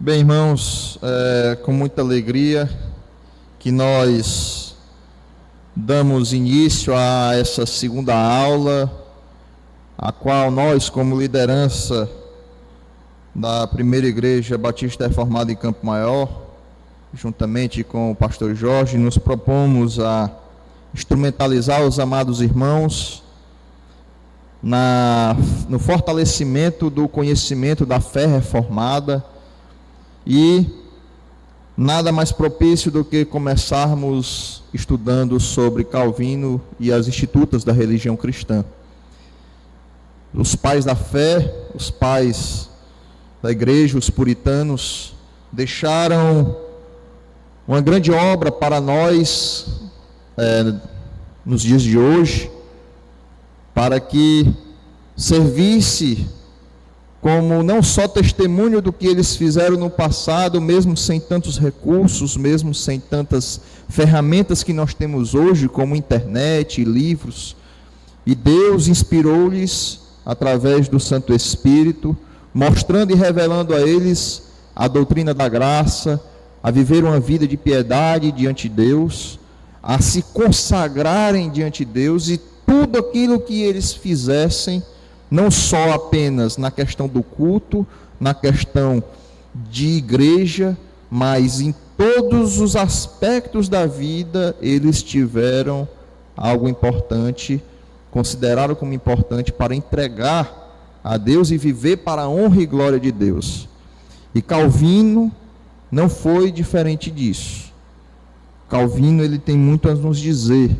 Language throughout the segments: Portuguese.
Bem, irmãos, com muita alegria que nós damos início a essa segunda aula, a qual nós, como liderança da Primeira Igreja Batista Reformada em Campo Maior, juntamente com o pastor Jorge, nos propomos a instrumentalizar os amados irmãos no fortalecimento do conhecimento da fé reformada. E nada mais propício do que começarmos estudando sobre Calvino e as institutas da religião cristã. Os pais da fé, os pais da igreja, os puritanos, deixaram uma grande obra para nós nos dias de hoje, para que servisse como não só testemunho do que eles fizeram no passado, mesmo sem tantos recursos, mesmo sem tantas ferramentas que nós temos hoje, como internet e livros, e Deus inspirou-lhes através do Santo Espírito, mostrando e revelando a eles a doutrina da graça, a viver uma vida de piedade diante de Deus, a se consagrarem diante de Deus, e tudo aquilo que eles fizessem, não só apenas na questão do culto, na questão de igreja, mas em todos os aspectos da vida, eles tiveram algo importante, consideraram como importante para entregar a Deus e viver para a honra e glória de Deus. E Calvino não foi diferente disso. Calvino, ele tem muito a nos dizer.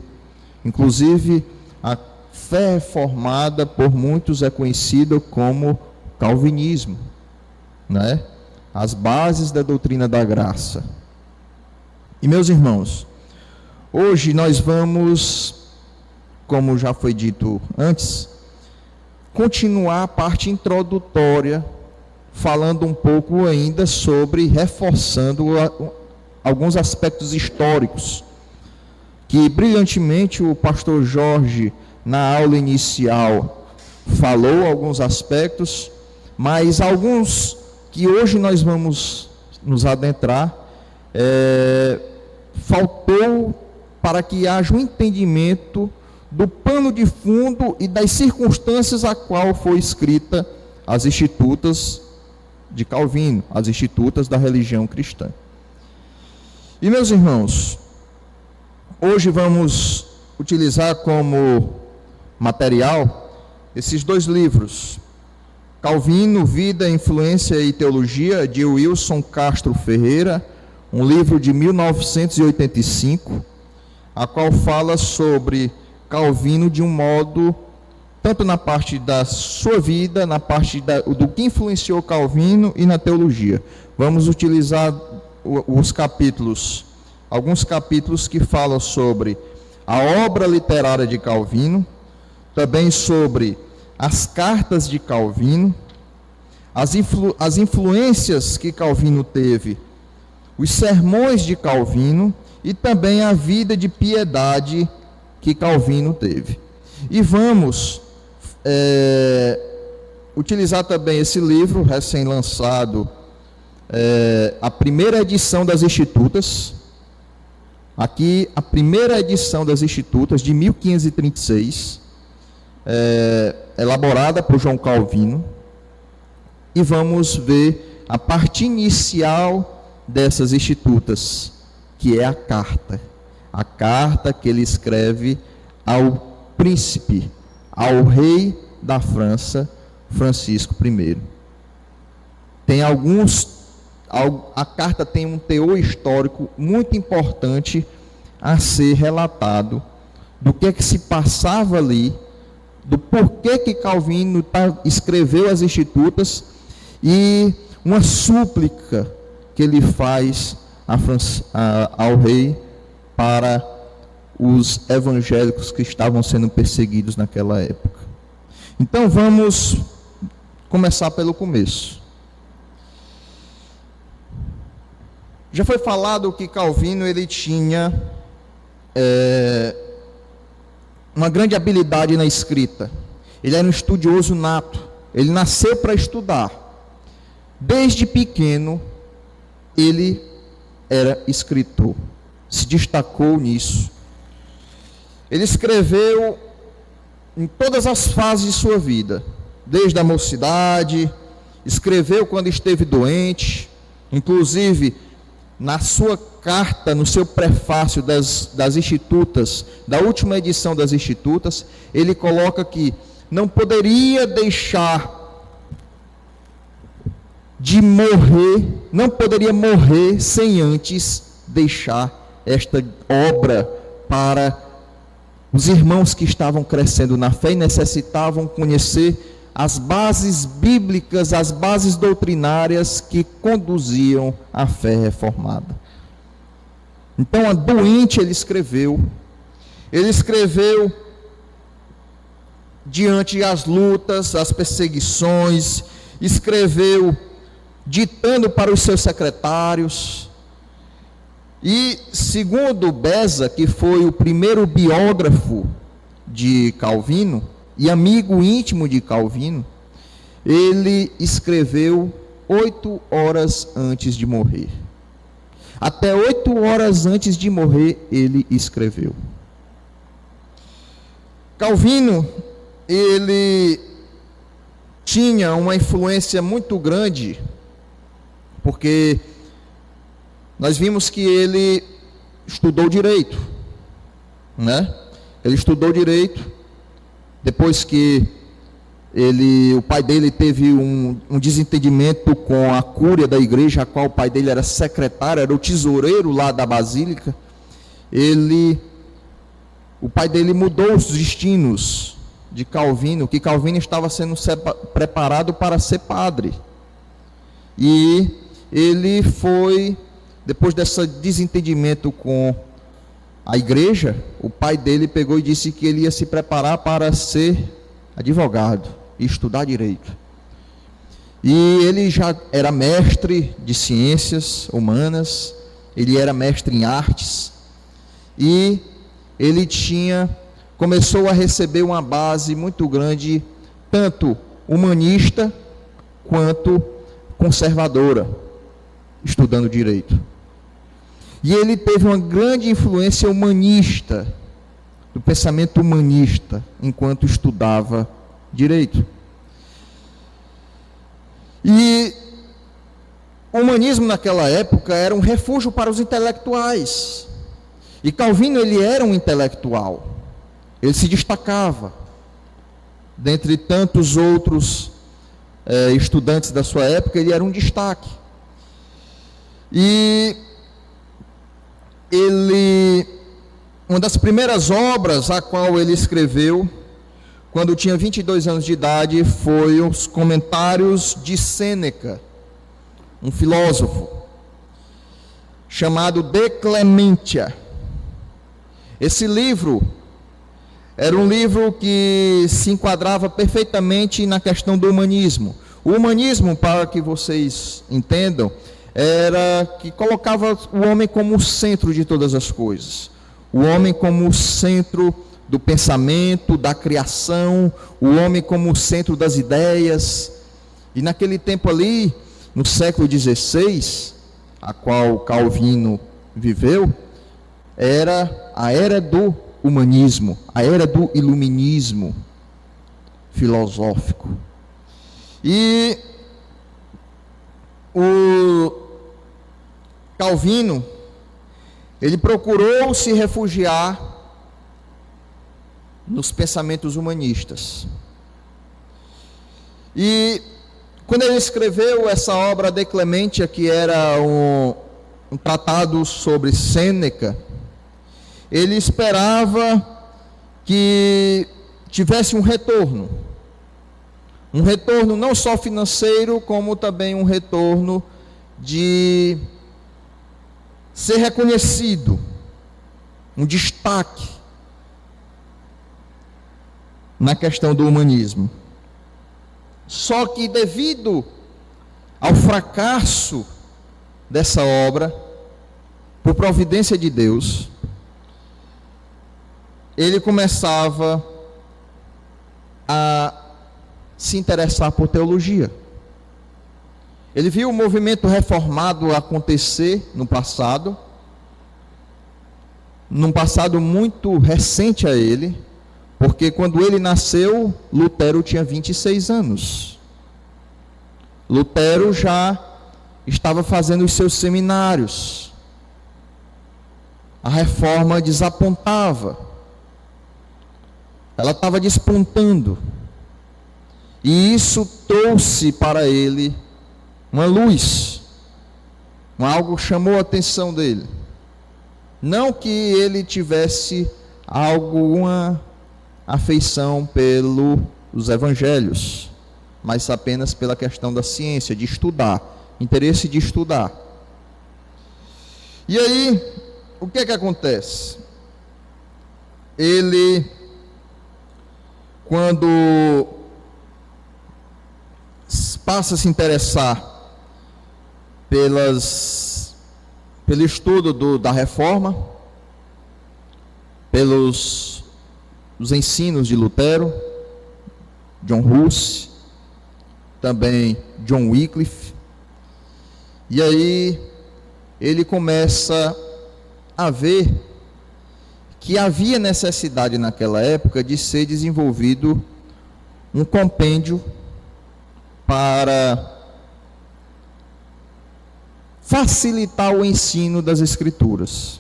Inclusive, a fé reformada por muitos é conhecida como calvinismo, né? As bases da doutrina da graça. E meus irmãos, hoje nós vamos, como já foi dito antes, continuar a parte introdutória, falando um pouco ainda sobre, reforçando alguns aspectos históricos, que brilhantemente o pastor Jorge, na aula inicial, falou alguns aspectos, mas alguns que hoje nós vamos nos adentrar, faltou para que haja um entendimento do pano de fundo e das circunstâncias a qual foi escrita as institutas de Calvino, as institutas da religião cristã. E meus irmãos, hoje vamos utilizar como material esses dois livros, Calvino, Vida, Influência e Teologia, de Wilson Castro Ferreira, um livro de 1985, a qual fala sobre Calvino de um modo, tanto na parte da sua vida, na parte do que influenciou Calvino e na teologia. Vamos utilizar os capítulos, alguns capítulos que falam sobre a obra literária de Calvino, também sobre as cartas de Calvino, as influências que Calvino teve, os sermões de Calvino e também a vida de piedade que Calvino teve. E vamos utilizar também esse livro recém-lançado, a primeira edição das Institutas, aqui a primeira edição das Institutas de 1536, elaborada por João Calvino, e vamos ver a parte inicial dessas Institutas, que é a carta que ele escreve ao príncipe, ao rei da França, Francisco I. A carta tem um teor histórico muito importante a ser relatado, do que se passava ali, do porquê que Calvino escreveu as Institutas, e uma súplica que ele faz ao rei para os evangélicos que estavam sendo perseguidos naquela época. Então vamos começar pelo começo. Já foi falado que Calvino ele tinha uma grande habilidade na escrita. Ele era um estudioso nato. Ele nasceu para estudar. Desde pequeno, ele era escritor, se destacou nisso. Ele escreveu em todas as fases de sua vida, desde a mocidade, escreveu quando esteve doente, inclusive na sua carta, no seu prefácio das Institutas, da última edição das Institutas, ele coloca que não poderia deixar de morrer, não poderia morrer sem antes deixar esta obra para os irmãos que estavam crescendo na fé e necessitavam conhecer as bases bíblicas, as bases doutrinárias que conduziam à fé reformada. Então, a doente ele escreveu diante das lutas, as perseguições, escreveu ditando para os seus secretários. E segundo Beza, que foi o primeiro biógrafo de Calvino e amigo íntimo de Calvino, ele escreveu 8 horas antes de morrer. Até 8 horas antes de morrer, ele escreveu. Calvino, ele tinha uma influência muito grande, porque nós vimos que ele estudou direito, né? Ele estudou direito, depois que o pai dele teve um desentendimento com a cúria da igreja, a qual o pai dele era secretário, era o tesoureiro lá da basílica. O pai dele mudou os destinos de Calvino, que Calvino estava sendo preparado para ser padre. E ele foi, depois desse desentendimento com a igreja, o pai dele pegou e disse que ele ia se preparar para ser advogado e estudar direito. E ele já era mestre de ciências humanas, ele era mestre em artes, e ele começou a receber uma base muito grande, tanto humanista quanto conservadora, estudando direito. E ele teve uma grande influência humanista, do pensamento humanista, enquanto estudava direito. E o humanismo naquela época era um refúgio para os intelectuais. E Calvino, ele era um intelectual. Ele se destacava dentre tantos outros estudantes da sua época, ele era um destaque. E uma das primeiras obras a qual ele escreveu, quando tinha 22 anos de idade, foi os Comentários de Sêneca, um filósofo, chamado De Clementia. Esse livro era um livro que se enquadrava perfeitamente na questão do humanismo. O humanismo, para que vocês entendam, era que colocava o homem como o centro de todas as coisas. O homem como o centro do pensamento, da criação, o homem como o centro das ideias. E naquele tempo ali, no século XVI, a qual Calvino viveu, era a era do humanismo, a era do iluminismo filosófico. E o Calvino, ele procurou se refugiar nos pensamentos humanistas. E quando ele escreveu essa obra De Clementia, que era um tratado sobre Sêneca, ele esperava que tivesse um retorno não só financeiro, como também um retorno de ser reconhecido, um destaque na questão do humanismo. Só que devido ao fracasso dessa obra, por providência de Deus, ele começava a se interessar por teologia. Ele viu o movimento reformado acontecer no passado, num passado muito recente a ele, porque quando ele nasceu, Lutero tinha 26 anos. Lutero já estava fazendo os seus seminários. A reforma desapontava. Ela estava despontando. E isso trouxe para ele uma luz. Algo chamou a atenção dele. Não que ele tivesse alguma afeição pelos evangelhos, mas apenas pela questão da ciência, de estudar, interesse de estudar. E aí, o que é que acontece? Ele, quando passa a se interessar pelo estudo da reforma, pelos os ensinos de Lutero, John Huss, também John Wycliffe, e aí ele começa a ver que havia necessidade naquela época de ser desenvolvido um compêndio para facilitar o ensino das Escrituras.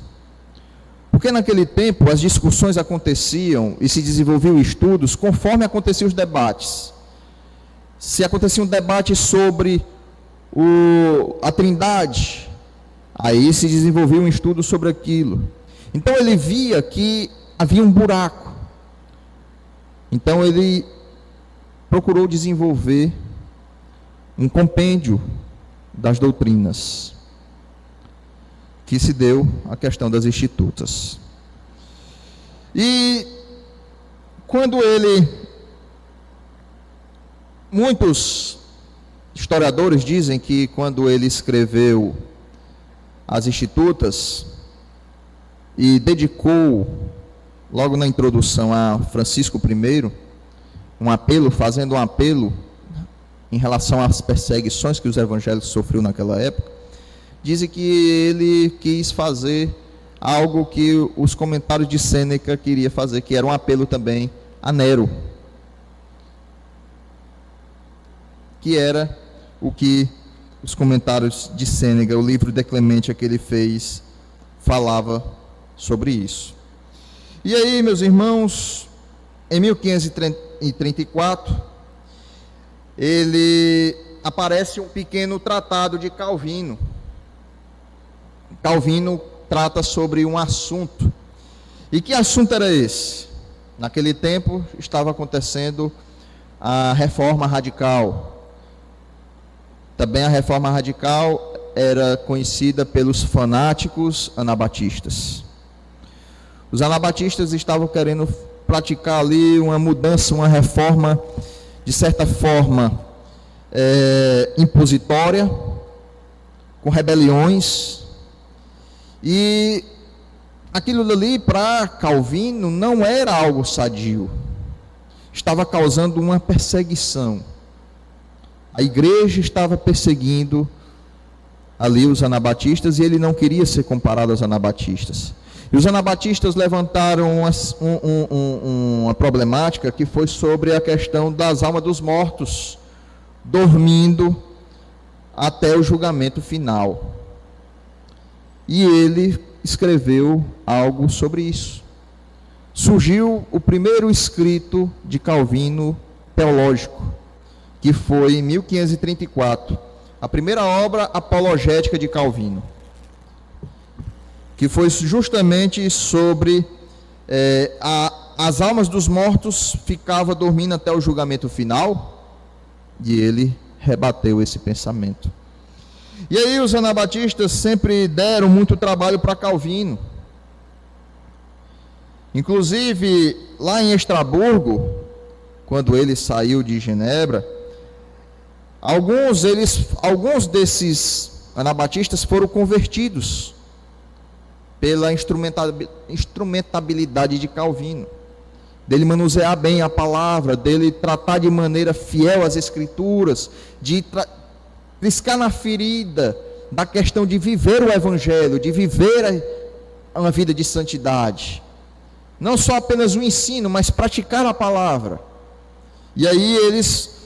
Porque naquele tempo as discussões aconteciam e se desenvolviam estudos conforme aconteciam os debates. Se acontecia um debate sobre a Trindade, aí se desenvolvia um estudo sobre aquilo. Então ele via que havia um buraco. Então ele procurou desenvolver um compêndio das doutrinas, que se deu a questão das institutas. E quando muitos historiadores dizem que quando ele escreveu as institutas e dedicou logo na introdução a Francisco I, fazendo um apelo em relação às perseguições que os evangélicos sofriam naquela época, dizem que ele quis fazer algo que os comentários de Sêneca queria fazer, que era um apelo também a Nero, que era o que os comentários de Sêneca, o livro de Clemente que ele fez, falava sobre isso. E aí, meus irmãos, em 1534, ele aparece um pequeno tratado de Calvino. Calvino trata sobre um assunto. E que assunto era esse? Naquele tempo estava acontecendo a reforma radical. Também a reforma radical era conhecida pelos fanáticos anabatistas. Os anabatistas estavam querendo praticar ali uma mudança, uma reforma, de certa forma, impositória, com rebeliões. E aquilo ali para Calvino não era algo sadio, estava causando uma perseguição. A igreja estava perseguindo ali os anabatistas e ele não queria ser comparado aos anabatistas. E os anabatistas levantaram uma problemática que foi sobre a questão das almas dos mortos dormindo até o julgamento final. E ele escreveu algo sobre isso. Surgiu o primeiro escrito de Calvino teológico, que foi em 1534, a primeira obra apologética de Calvino, que foi justamente sobre as almas dos mortos ficavam dormindo até o julgamento final, e ele rebateu esse pensamento. E aí os anabatistas sempre deram muito trabalho para Calvino. Inclusive, lá em Estrasburgo, quando ele saiu de Genebra, alguns desses anabatistas foram convertidos pela instrumentabilidade de Calvino, dele manusear bem a palavra, dele tratar de maneira fiel as Escrituras, de triscar na ferida da questão de viver o Evangelho, de viver uma vida de santidade. Não só apenas o ensino, mas praticar a palavra. E aí eles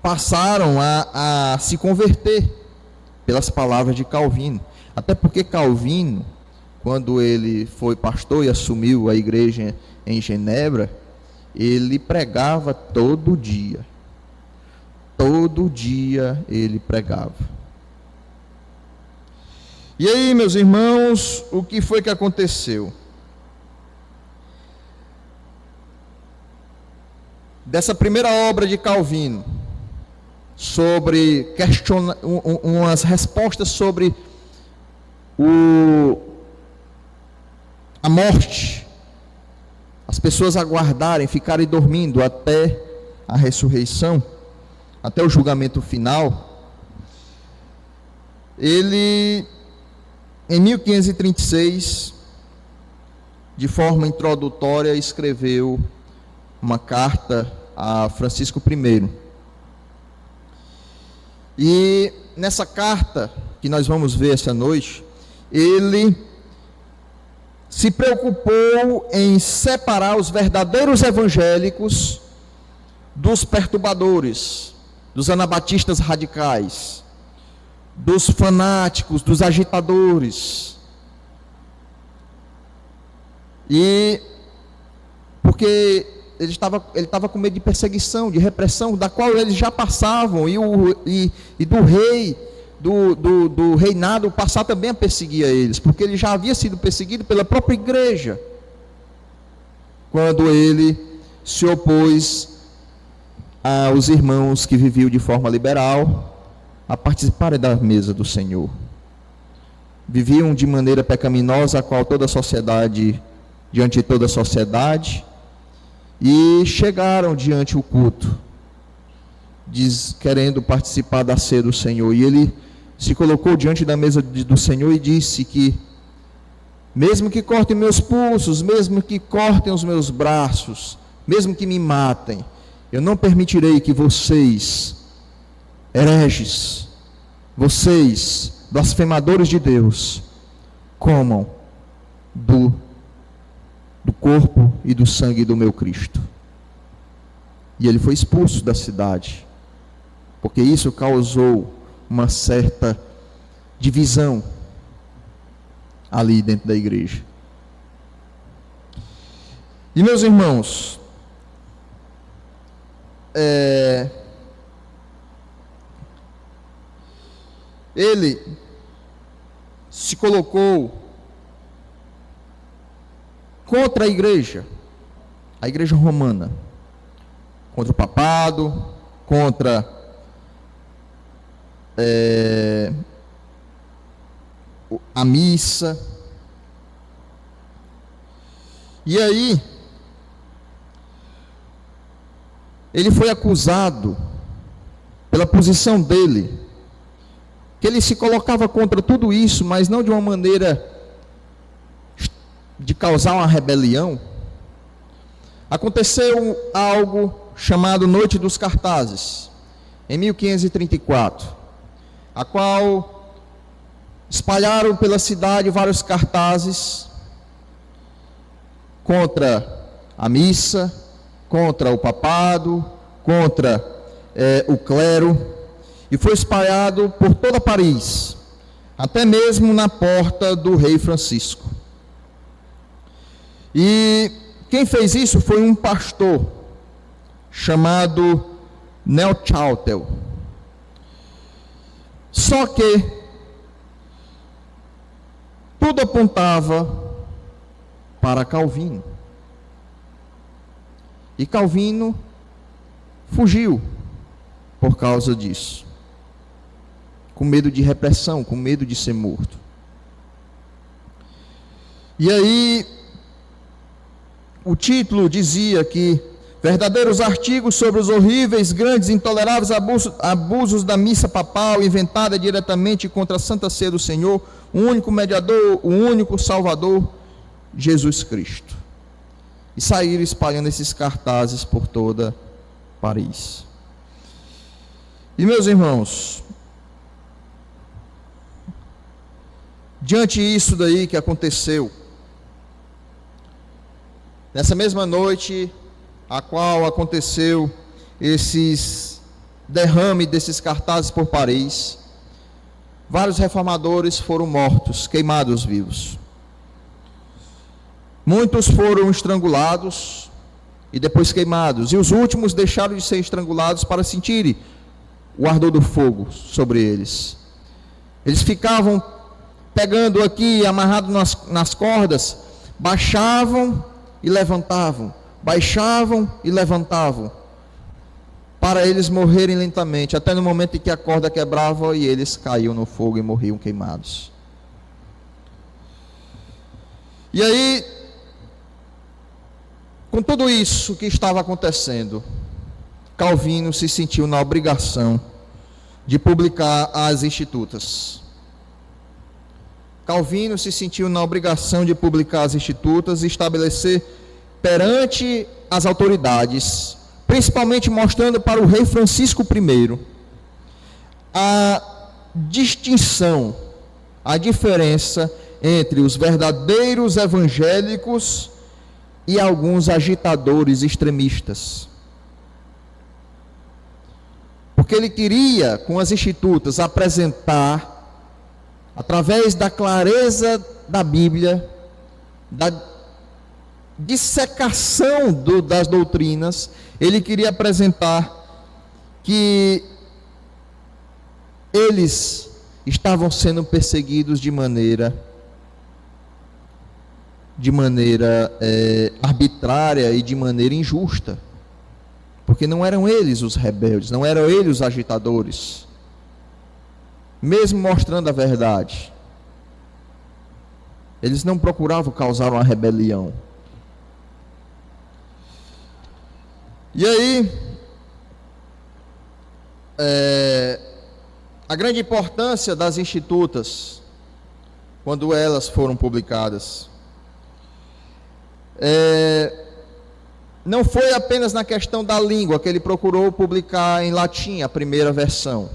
passaram a se converter pelas palavras de Calvino. Até porque Calvino, quando ele foi pastor e assumiu a igreja em Genebra, ele pregava todo dia. Todo dia ele pregava. E aí, meus irmãos, o que foi que aconteceu? Dessa primeira obra de Calvino, sobre umas respostas sobre a morte, as pessoas aguardarem, ficarem dormindo até a ressurreição, até o julgamento final. Ele, em 1536, de forma introdutória, escreveu uma carta a Francisco I. E nessa carta, que nós vamos ver essa noite, ele se preocupou em separar os verdadeiros evangélicos dos perturbadores, dos anabatistas radicais, dos fanáticos, dos agitadores. E porque ele estava com medo de perseguição, de repressão, da qual eles já passavam, e do rei, do reinado passar também a perseguir eles, porque ele já havia sido perseguido pela própria igreja, quando ele se opôs aos irmãos que viviam de forma liberal a participarem da mesa do Senhor. Viviam de maneira pecaminosa, a qual toda a sociedade, diante de toda a sociedade, e chegaram diante o culto, querendo participar da ceia do Senhor. E ele se colocou diante da mesa do Senhor e disse que, mesmo que cortem meus pulsos, mesmo que cortem os meus braços, mesmo que me matem, eu não permitirei que vocês, hereges, vocês, blasfemadores de Deus, comam do corpo e do sangue do meu Cristo. E ele foi expulso da cidade, porque isso causou uma certa divisão ali dentro da igreja. E meus irmãos, ele se colocou contra a igreja romana, contra o papado, contra a missa. E aí ele foi acusado pela posição dele, que ele se colocava contra tudo isso, mas não de uma maneira de causar uma rebelião. Aconteceu algo chamado Noite dos Cartazes, em 1534, a qual espalharam pela cidade vários cartazes contra a missa, contra o papado, contra o clero, e foi espalhado por toda Paris, até mesmo na porta do rei Francisco. E quem fez isso foi um pastor chamado Neufchâtel. Só que tudo apontava para Calvino. E Calvino fugiu por causa disso, com medo de repressão, com medo de ser morto. E aí, o título dizia que verdadeiros artigos sobre os horríveis, grandes, intoleráveis abusos da missa papal, inventada diretamente contra a Santa Ceia do Senhor, o único mediador, o único Salvador, Jesus Cristo. E saíram espalhando esses cartazes por toda Paris. E meus irmãos, diante disso daí que aconteceu, nessa mesma noite a qual aconteceu esses derrame desses cartazes por Paris, vários reformadores foram mortos, queimados vivos. Muitos foram estrangulados e depois queimados, e os últimos deixaram de ser estrangulados para sentirem o ardor do fogo sobre eles. Eles ficavam pegando aqui, amarrado nas cordas, baixavam e levantavam, baixavam e levantavam, para eles morrerem lentamente, até no momento em que a corda quebrava e eles caíam no fogo e morriam queimados. E aí, com tudo isso que estava acontecendo, Calvino se sentiu na obrigação de publicar as Institutas. Calvino se sentiu na obrigação de publicar as Institutas e estabelecer perante as autoridades, principalmente mostrando para o rei Francisco I a distinção, a diferença entre os verdadeiros evangélicos e alguns agitadores extremistas. Porque ele queria, com as Institutas, apresentar, através da clareza da Bíblia, da dissecação das doutrinas, ele queria apresentar que eles estavam sendo perseguidos de maneira arbitrária e de maneira injusta, porque não eram eles os rebeldes, não eram eles os agitadores, mesmo mostrando a verdade, eles não procuravam causar uma rebelião. E aí, a grande importância das Institutas, quando elas foram publicadas, não foi apenas na questão da língua, que ele procurou publicar em latim a primeira versão,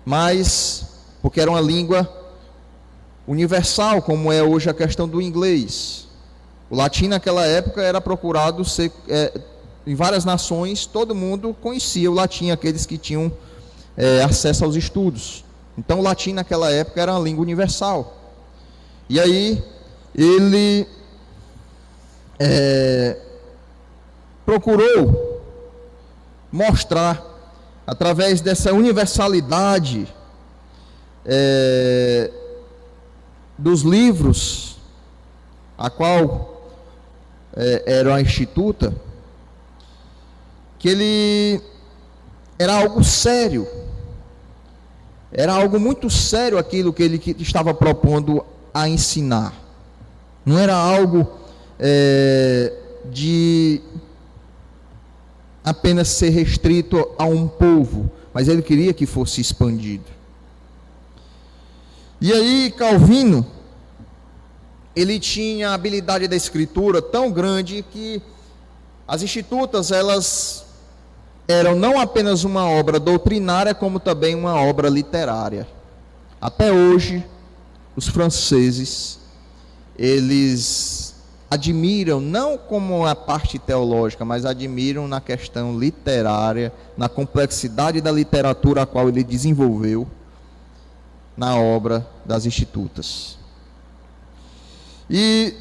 mas porque era uma língua universal, como é hoje a questão do inglês. O latim naquela época era procurado ser, em várias nações, todo mundo conhecia o latim, aqueles que tinham acesso aos estudos. Então o latim naquela época era uma língua universal. E aí ele procurou mostrar, através dessa universalidade dos livros, a qual era a Instituta, que ele era algo sério, era algo muito sério aquilo que ele estava propondo a ensinar. Não era algo de apenas ser restrito a um povo, mas ele queria que fosse expandido. E aí Calvino, ele tinha a habilidade da escritura tão grande que as Institutas, elas eram não apenas uma obra doutrinária, como também uma obra literária. Até hoje, os franceses, eles admiram, não como a parte teológica, mas admiram na questão literária, na complexidade da literatura a qual ele desenvolveu na obra das Institutas. E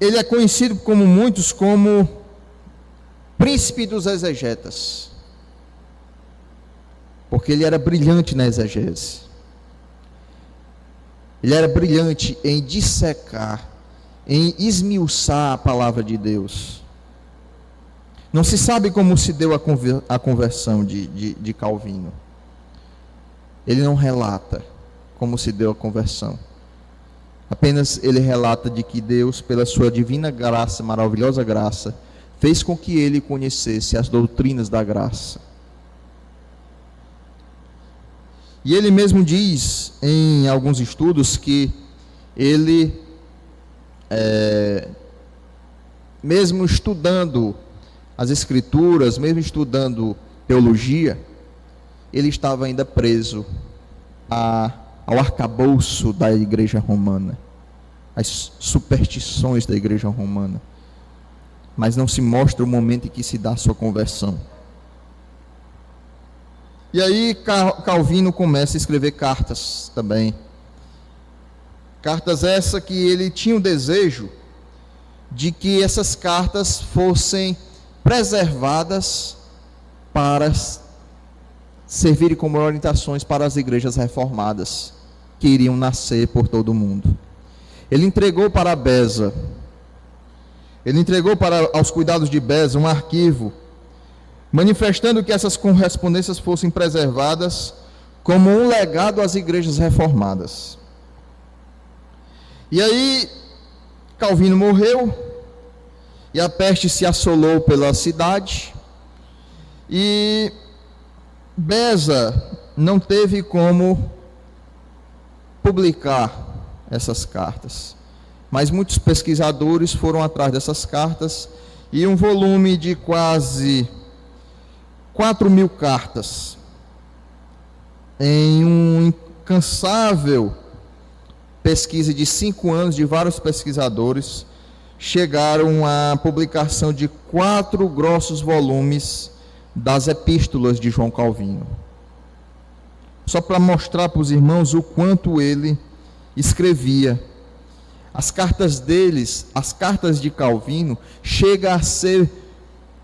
ele é conhecido como muitos como príncipe dos exegetas, porque ele era brilhante na exegese. Ele era brilhante em dissecar, em esmiuçar a palavra de Deus. Não se sabe como se deu a conversão de Calvino. Ele não relata como se deu a conversão. Apenas ele relata de que Deus, pela sua divina graça, maravilhosa graça, fez com que ele conhecesse as doutrinas da graça. E ele mesmo diz em alguns estudos que ele, mesmo estudando as Escrituras, mesmo estudando teologia, ele estava ainda preso ao arcabouço da igreja romana, às superstições da igreja romana. Mas não se mostra o momento em que se dá a sua conversão. E aí Calvino começa a escrever cartas também. Cartas essa que ele tinha o desejo de que essas cartas fossem preservadas para servirem como orientações para as igrejas reformadas que iriam nascer por todo o mundo. Ele entregou para Beza, aos cuidados de Beza um arquivo, manifestando que essas correspondências fossem preservadas como um legado às igrejas reformadas. E aí, Calvino morreu, e a peste se assolou pela cidade, e Beza não teve como publicar essas cartas. Mas muitos pesquisadores foram atrás dessas cartas, e um volume de quase 4.000 cartas, em uma incansável pesquisa de 5 anos de vários pesquisadores, chegaram à publicação de 4 grossos volumes das epístolas de João Calvino. Só para mostrar para os irmãos o quanto ele escrevia. As cartas deles, as cartas de Calvino, chegam a ser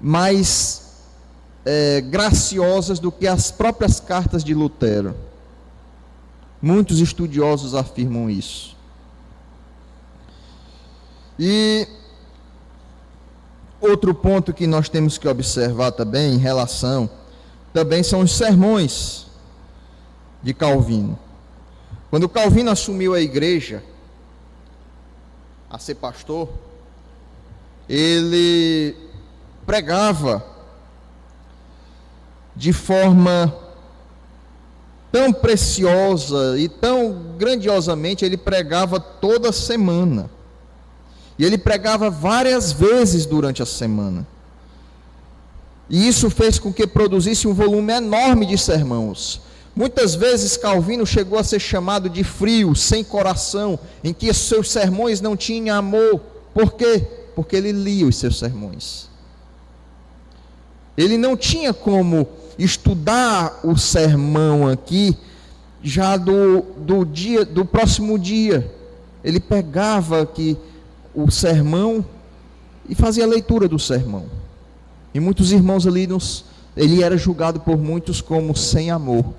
mais graciosas do que as próprias cartas de Lutero. Muitos estudiosos afirmam isso. E outro ponto que nós temos que observar também em relação, também são os sermões de Calvino. Quando Calvino assumiu a igreja, a ser pastor, ele pregava de forma tão preciosa e tão grandiosamente, ele pregava toda semana. E ele pregava várias vezes durante a semana. E isso fez com que produzisse um volume enorme de sermãos. Muitas vezes Calvino chegou a ser chamado de frio, sem coração, em que seus sermões não tinham amor. Por quê? Porque ele lia os seus sermões. Ele não tinha como estudar o sermão aqui, já do próximo dia. Ele pegava aqui o sermão e fazia a leitura do sermão. E muitos irmãos ali, ele era julgado por muitos como sem amor,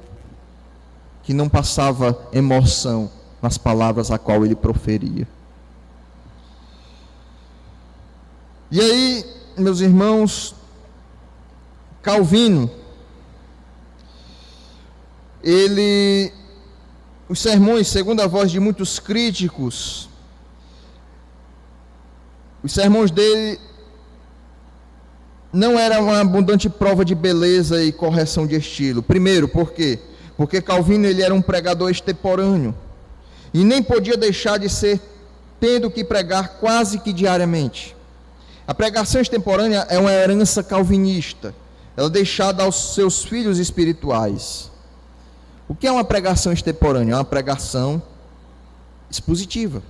que não passava emoção nas palavras a qual ele proferia. E aí, meus irmãos, Calvino, os sermões, segundo a voz de muitos críticos, os sermões dele não eram uma abundante prova de beleza e correção de estilo. Primeiro, por quê? Porque Calvino ele era um pregador extemporâneo e nem podia deixar de ser, tendo que pregar quase que diariamente. A pregação extemporânea é uma herança calvinista, ela é deixada aos seus filhos espirituais. O que é uma pregação extemporânea? É uma pregação expositiva.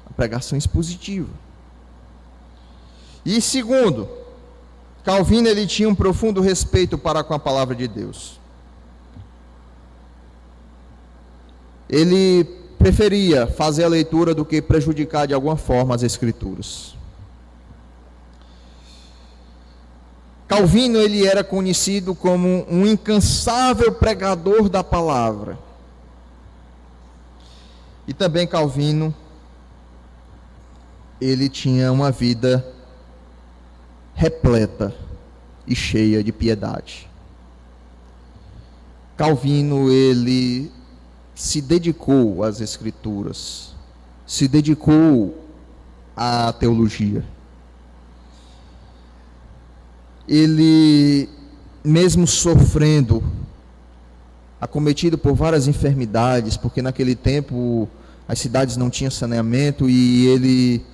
A pregação expositiva. E segundo, Calvino ele tinha um profundo respeito para com a palavra de Deus. Ele preferia fazer a leitura do que prejudicar de alguma forma as Escrituras. Calvino ele era conhecido como um incansável pregador da palavra. E também Calvino ele tinha uma vida repleta e cheia de piedade. Calvino ele se dedicou às Escrituras, se dedicou à teologia. Ele, mesmo sofrendo, acometido por várias enfermidades, porque naquele tempo as cidades não tinham saneamento, e ele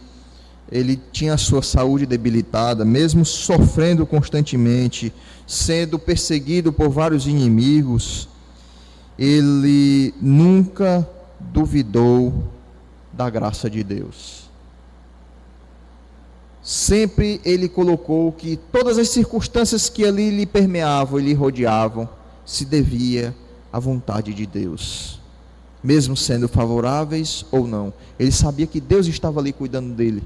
ele tinha a sua saúde debilitada, mesmo sofrendo constantemente, sendo perseguido por vários inimigos, ele nunca duvidou da graça de Deus. Sempre ele colocou que todas as circunstâncias que ali lhe permeavam e lhe rodeavam se devia à vontade de Deus, mesmo sendo favoráveis ou não. Ele sabia que Deus estava ali cuidando dele.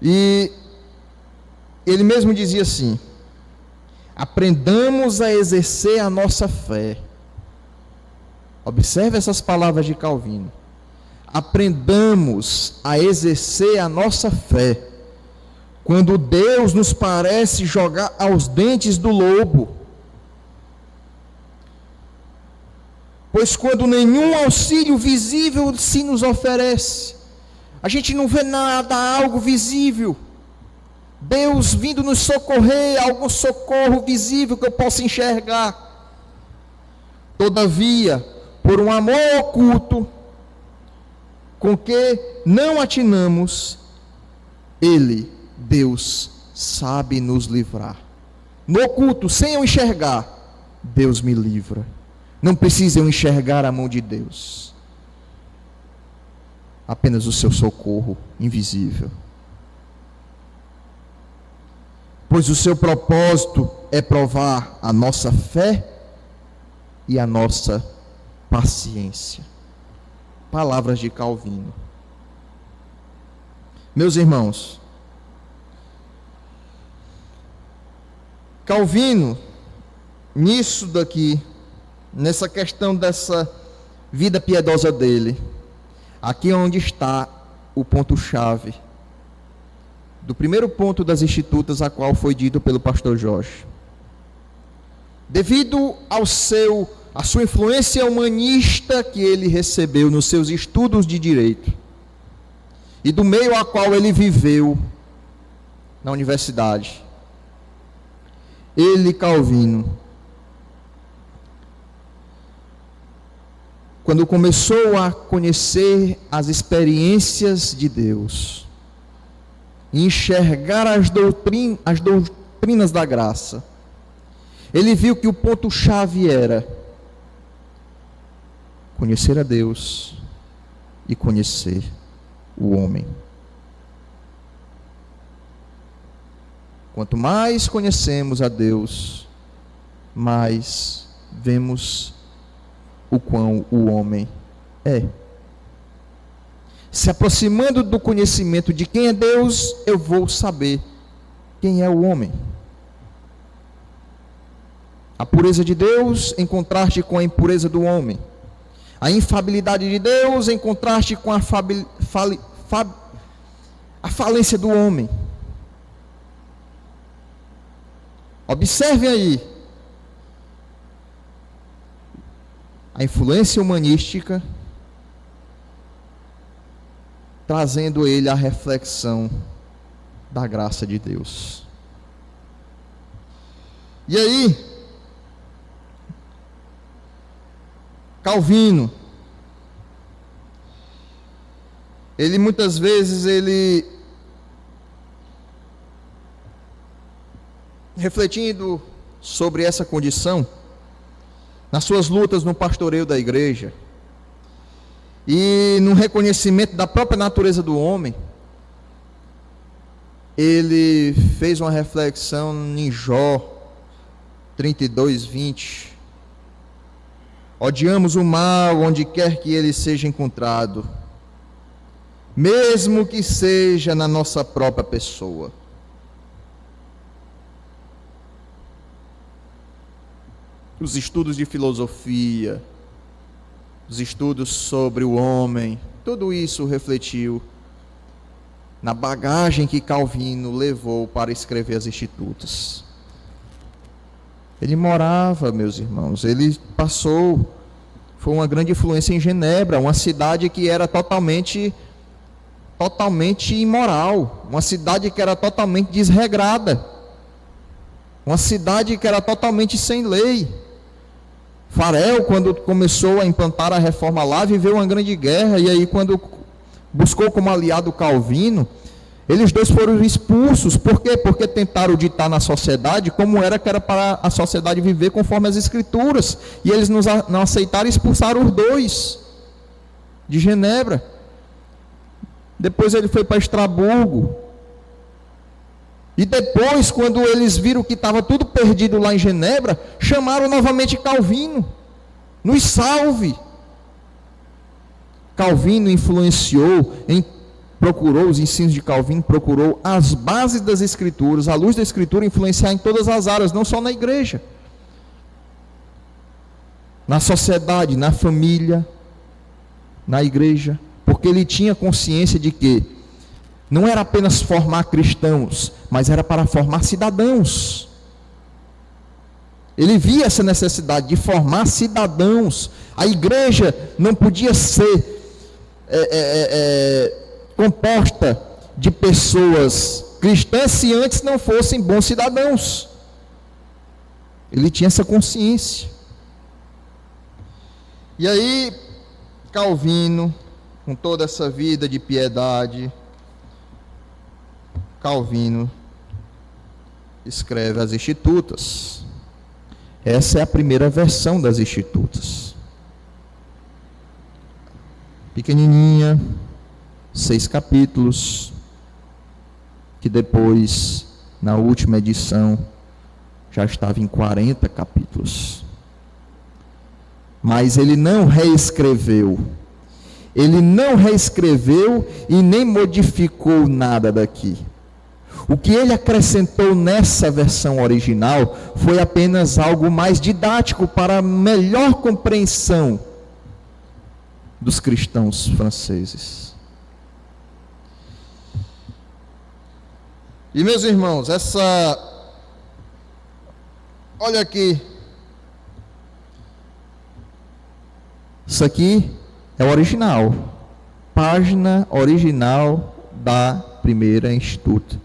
E ele mesmo dizia assim: aprendamos a exercer a nossa fé. Observe essas palavras de Calvino. Aprendamos a exercer a nossa fé, quando Deus nos parece jogar aos dentes do lobo. Pois quando nenhum auxílio visível se nos oferece, a gente não vê nada, algo visível, Deus vindo nos socorrer, algum socorro visível que eu possa enxergar. Todavia, por um amor oculto, com que não atinamos, Ele, Deus, sabe nos livrar. No oculto, sem eu enxergar, Deus me livra. Não precisa eu enxergar a mão de Deus, apenas o seu socorro invisível. Pois o seu propósito é provar a nossa fé e a nossa paciência. Palavras de Calvino. Meus irmãos, Calvino, nisso daqui, nessa questão dessa vida piedosa dele, aqui é onde está o ponto-chave do primeiro ponto das Institutas, a qual foi dito pelo pastor Jorge. Devido à sua influência humanista que ele recebeu nos seus estudos de direito, e do meio a qual ele viveu na universidade, ele, Calvino, quando começou a conhecer as experiências de Deus, e enxergar as doutrinas da graça, ele viu que o ponto-chave era conhecer a Deus e conhecer o homem. Quanto mais conhecemos a Deus, mais vemos o quão o homem é. Se aproximando do conhecimento de quem é Deus, eu vou saber quem é o homem. A pureza de Deus em contraste com a impureza do homem. A infabilidade de Deus em contraste com a falência do homem. Observem aí a influência humanística, trazendo ele à reflexão da graça de Deus. E aí, Calvino, ele muitas vezes, refletindo sobre essa condição, nas suas lutas no pastoreio da igreja, e no reconhecimento da própria natureza do homem, ele fez uma reflexão em Jó 32:20. Odiamos o mal onde quer que ele seja encontrado, mesmo que seja na nossa própria pessoa. Os estudos de filosofia, os estudos sobre o homem, tudo isso refletiu na bagagem que Calvino levou para escrever as Institutas. Ele morava, meus irmãos, foi uma grande influência em Genebra, uma cidade que era totalmente imoral, uma cidade que era totalmente desregrada, uma cidade que era totalmente sem lei. Farel, quando começou a implantar a reforma lá, viveu uma grande guerra, e aí quando buscou como aliado Calvino, eles dois foram expulsos. Por quê? Porque tentaram ditar na sociedade como era que era para a sociedade viver conforme as Escrituras. E eles não aceitaram e expulsaram os dois de Genebra. Depois ele foi para Estrasburgo. E depois, quando eles viram que estava tudo perdido lá em Genebra, chamaram novamente Calvino. Nos salve. Calvino influenciou, procurou os ensinos de Calvino, procurou as bases das Escrituras, a luz da Escritura influenciar em todas as áreas, não só na igreja. Na sociedade, na família, na igreja. Porque ele tinha consciência de que não era apenas formar cristãos, mas era para formar cidadãos. Ele via essa necessidade de formar cidadãos. A igreja não podia ser composta de pessoas cristãs se antes não fossem bons cidadãos. Ele tinha essa consciência. E aí, Calvino, com toda essa vida de piedade, Calvino escreve as Institutas. Essa é a primeira versão das Institutas. Pequenininha, 6 capítulos, que depois, na última edição, já estava em 40 capítulos. Mas ele não reescreveu. Ele não reescreveu e nem modificou nada daqui. O que ele acrescentou nessa versão original foi apenas algo mais didático para melhor compreensão dos cristãos franceses. E meus irmãos, olha aqui, isso aqui é o original, página original da primeira Instituta.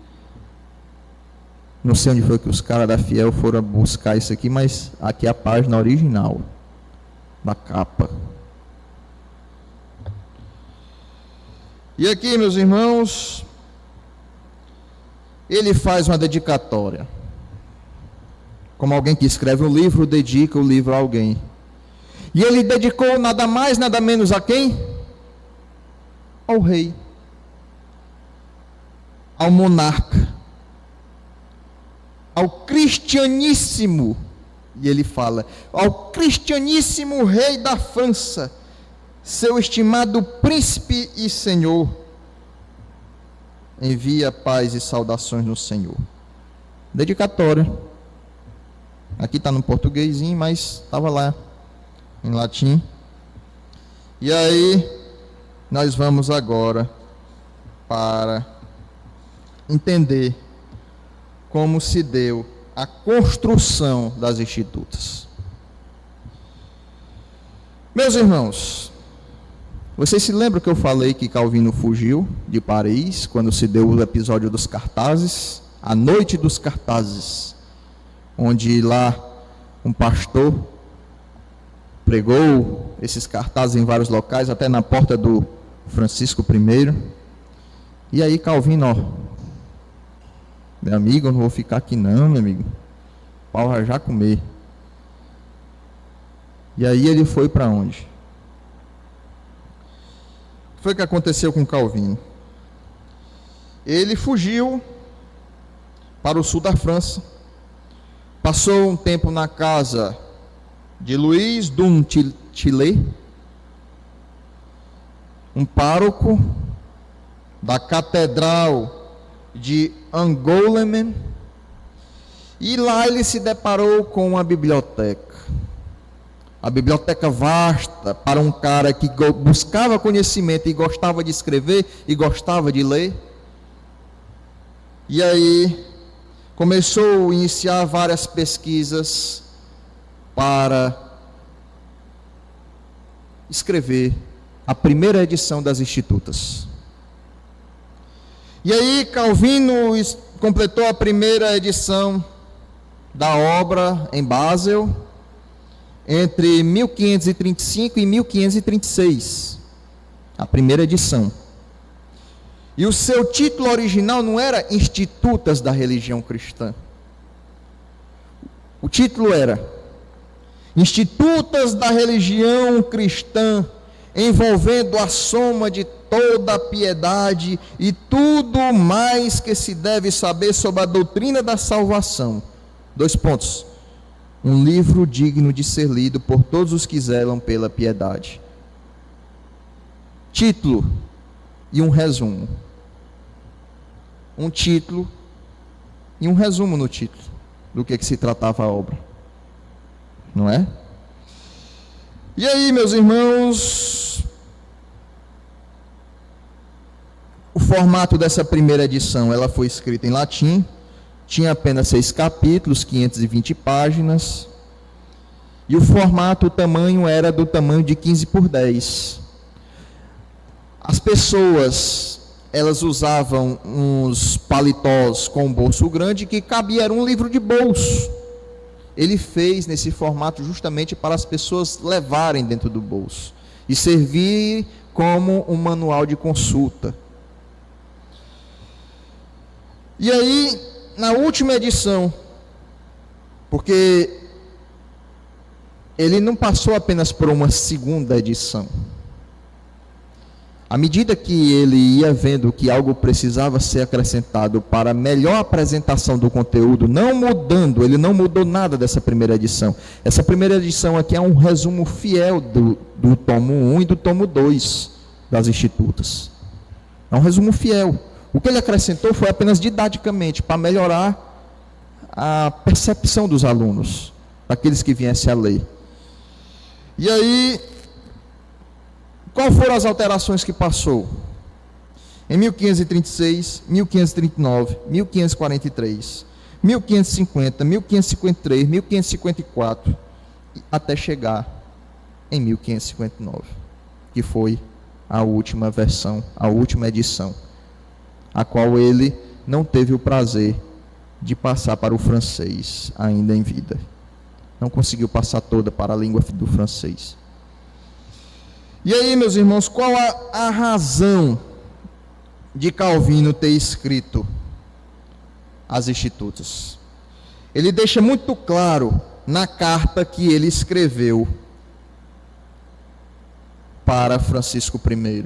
Não sei onde foi que os caras da Fiel foram buscar isso aqui, mas aqui é a página original da capa. E aqui, meus irmãos, ele faz uma dedicatória. Como alguém que escreve um livro, dedica o livro a alguém. E ele dedicou nada mais, nada menos a quem? Ao rei. Ao monarca. Ao cristianíssimo, e ele fala, ao cristianíssimo rei da França, seu estimado príncipe e senhor, envia paz e saudações no Senhor. Dedicatória. Aqui está no portuguesinho, mas estava lá em latim. E aí, nós vamos agora para entender como se deu a construção das Institutas. Meus irmãos, vocês se lembram que eu falei que Calvino fugiu de Paris, quando se deu o episódio dos cartazes, a noite dos cartazes, onde lá um pastor pregou esses cartazes em vários locais, até na porta do Francisco I. E aí Calvino, meu amigo, eu não vou ficar aqui não, meu amigo. O pau vai já comer. E aí ele foi para onde? O que foi que aconteceu com Calvino? Ele fugiu para o sul da França. Passou um tempo na casa de Louis Duntillet, um pároco da Catedral de Angoulême, e lá ele se deparou com uma biblioteca. A biblioteca vasta para um cara que buscava conhecimento e gostava de escrever e gostava de ler. E aí começou a iniciar várias pesquisas para escrever a primeira edição das Institutas. E aí Calvino completou a primeira edição da obra em Basel entre 1535 e 1536, a primeira edição. E o seu título original não era Institutas da Religião Cristã. O título era Institutas da Religião Cristã, envolvendo a soma de toda a piedade e tudo mais que se deve saber sobre a doutrina da salvação. 2 pontos. Um livro digno de ser lido por todos os que zelam pela piedade. Título e um resumo. Um título e um resumo no título do que se tratava a obra. Não é? E aí, meus irmãos, o formato dessa primeira edição, ela foi escrita em latim, tinha apenas 6 capítulos, 520 páginas, e o formato, o tamanho era do tamanho de 15 por 10. As pessoas, elas usavam uns paletós com um bolso grande que cabia, era um livro de bolso. Ele fez nesse formato justamente para as pessoas levarem dentro do bolso e servir como um manual de consulta. E aí, na última edição, porque ele não passou apenas por uma segunda edição. À medida que ele ia vendo que algo precisava ser acrescentado para melhor apresentação do conteúdo, não mudando, ele não mudou nada dessa primeira edição. Essa primeira edição aqui é um resumo fiel do tomo 1 e do tomo 2 das Institutas. É um resumo fiel. O que ele acrescentou foi apenas didaticamente, para melhorar a percepção dos alunos, daqueles que viessem a ler. E aí, quais foram as alterações que passou? Em 1536, 1539, 1543, 1550, 1553, 1554, até chegar em 1559, que foi a última versão, a última edição, a qual ele não teve o prazer de passar para o francês ainda em vida. Não conseguiu passar toda para a língua do francês. E aí, meus irmãos, qual a razão de Calvino ter escrito as Institutas? Ele deixa muito claro na carta que ele escreveu para Francisco I.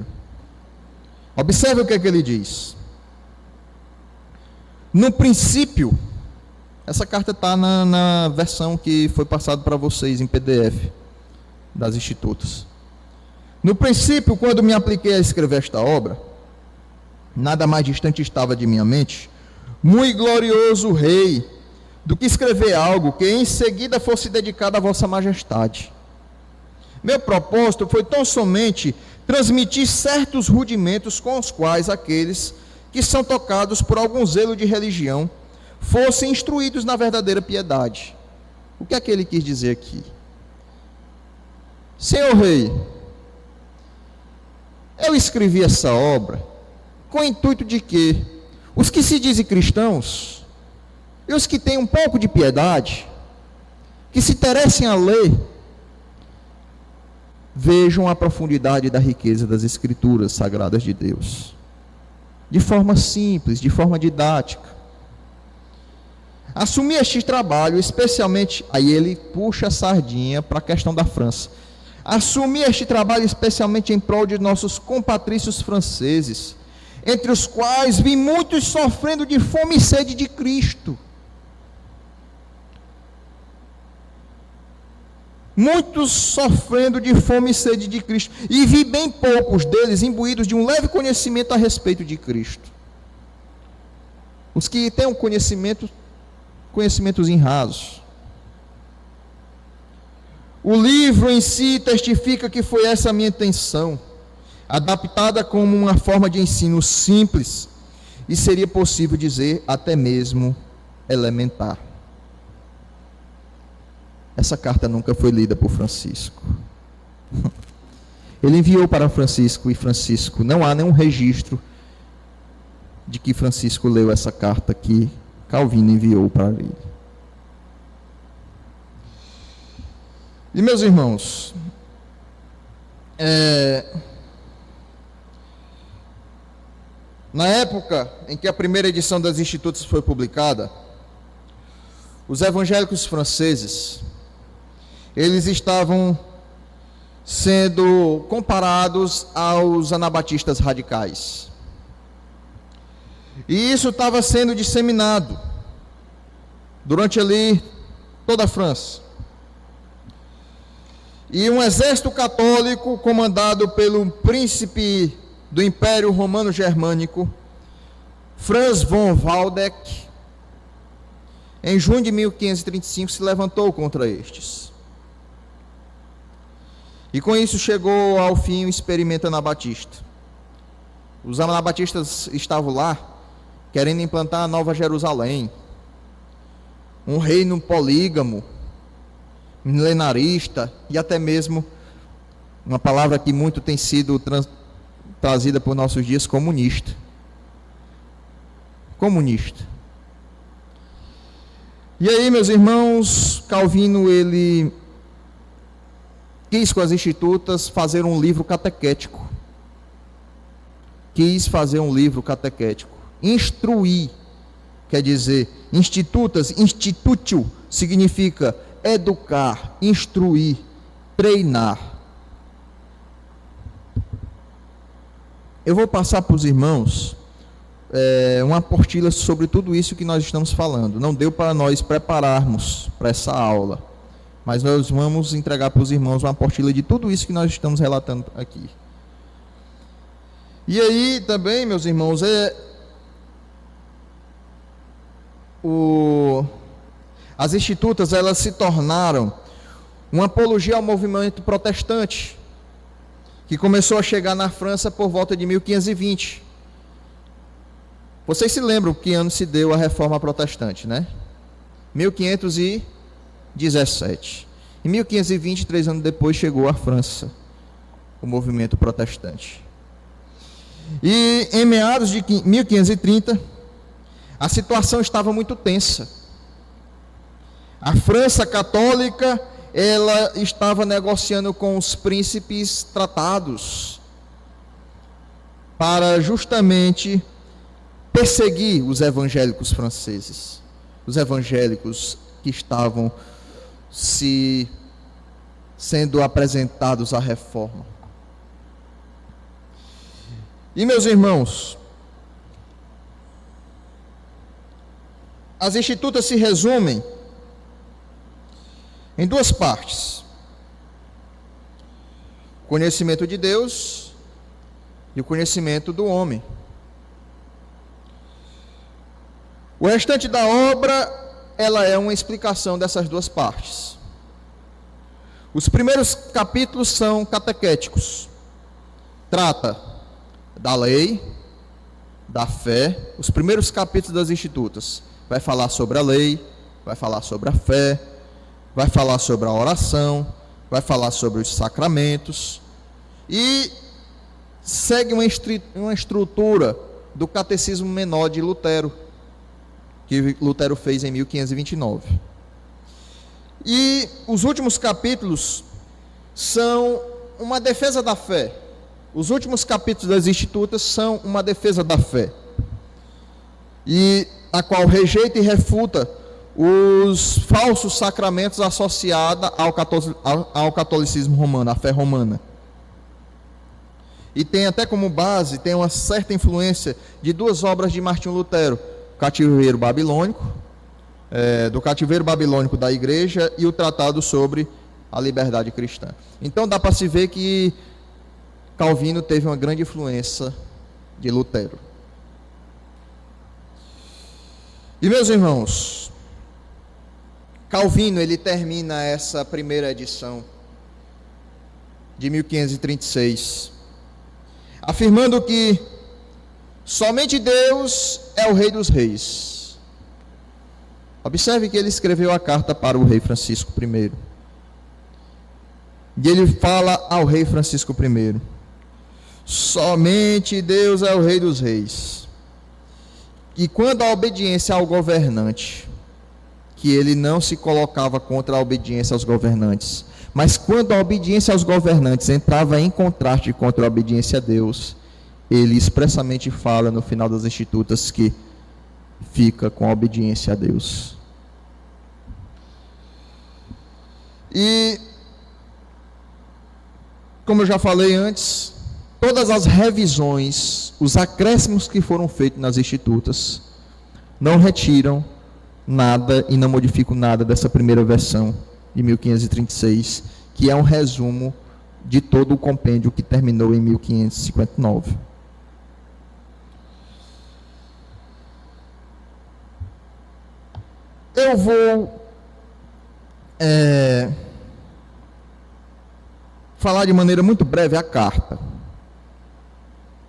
Observe o que é que ele diz. No princípio, essa carta está na versão que foi passada para vocês em PDF das Institutas. No princípio, quando me apliquei a escrever esta obra, nada mais distante estava de minha mente, muito glorioso rei, do que escrever algo que em seguida fosse dedicado a vossa majestade. Meu propósito foi tão somente transmitir certos rudimentos com os quais aqueles que são tocados por algum zelo de religião fossem instruídos na verdadeira piedade. O que é que ele quis dizer aqui? Senhor rei, eu escrevi essa obra com o intuito de que os que se dizem cristãos e os que têm um pouco de piedade, que se interessem a ler, vejam a profundidade da riqueza das Escrituras Sagradas de Deus, de forma simples, de forma didática. Assumi este trabalho, especialmente, aí ele puxa a sardinha para a questão da França. Assumi este trabalho especialmente em prol de nossos compatrícios franceses, entre os quais vi muitos sofrendo de fome e sede de Cristo. Muitos sofrendo de fome e sede de Cristo. E vi bem poucos deles imbuídos de um leve conhecimento a respeito de Cristo. Os que têm um conhecimentos rasos. O livro em si testifica que foi essa a minha intenção, adaptada como uma forma de ensino simples, e seria possível dizer até mesmo elementar. Essa carta nunca foi lida por Francisco. Ele enviou para Francisco, e Francisco, não há nenhum registro de que Francisco leu essa carta que Calvino enviou para ele. E meus irmãos, Na época em que a primeira edição das Institutas foi publicada, os evangélicos franceses, eles estavam sendo comparados aos anabatistas radicais. E isso estava sendo disseminado durante ali toda a França. E um exército católico comandado pelo príncipe do Império Romano Germânico, Franz von Waldeck, em junho de 1535 se levantou contra estes. E com isso chegou ao fim o experimento anabatista. Os anabatistas estavam lá querendo implantar a Nova Jerusalém, um reino polígamo, milenarista e até mesmo uma palavra que muito tem sido trazida por nossos dias, comunista. Comunista. E aí, meus irmãos, Calvino, ele quis com as Institutas fazer um livro catequético. Quis fazer um livro catequético. Instruir, quer dizer, Institutas, institutio, significa educar, instruir, treinar. Eu vou passar para os irmãos uma apostila sobre tudo isso que nós estamos falando. Não deu para nós prepararmos para essa aula, mas nós vamos entregar para os irmãos uma apostila de tudo isso que nós estamos relatando aqui. E aí também, meus irmãos, as Institutas, elas se tornaram uma apologia ao movimento protestante, que começou a chegar na França por volta de 1520. Vocês se lembram que ano se deu a Reforma Protestante, né? 1517. Em 1520, 3 anos depois, chegou à França o movimento protestante. E em meados de 1530, a situação estava muito tensa. A França católica, ela estava negociando com os príncipes tratados para justamente perseguir os evangélicos franceses, os evangélicos que estavam sendo apresentados à reforma. E, meus irmãos, as Institutas se resumem em duas partes: o conhecimento de Deus e o conhecimento do homem. O restante da obra, ela é uma explicação dessas duas partes. Os primeiros capítulos são catequéticos. Trata da lei, da fé. Os primeiros capítulos das Institutas vai falar sobre a lei, vai falar sobre a fé, vai falar sobre a oração, vai falar sobre os sacramentos e segue uma estrutura do Catecismo Menor de Lutero, que Lutero fez em 1529. E os últimos capítulos são uma defesa da fé. Os últimos capítulos das Institutas são uma defesa da fé, e a qual rejeita e refuta os falsos sacramentos associados ao catolicismo romano, à fé romana. E tem até como base, tem uma certa influência de duas obras de Martinho Lutero: Cativeiro Babilônico, do Cativeiro Babilônico da Igreja, e o Tratado sobre a Liberdade Cristã. Então dá para se ver que Calvino teve uma grande influência de Lutero. E, meus irmãos, Calvino, ele termina essa primeira edição de 1536 afirmando que somente Deus é o Rei dos Reis. Observe que ele escreveu a carta para o rei Francisco I. E ele fala ao rei Francisco I: somente Deus é o Rei dos Reis. E quando a obediência ao governante, que ele não se colocava contra a obediência aos governantes, mas quando a obediência aos governantes entrava em contraste contra a obediência a Deus, ele expressamente fala no final das Institutas que fica com a obediência a Deus. E, como eu já falei antes, todas as revisões, os acréscimos que foram feitos nas Institutas, não retiram nada e não modificam nada dessa primeira versão de 1536, que é um resumo de todo o compêndio que terminou em 1559. Eu vou falar de maneira muito breve a carta,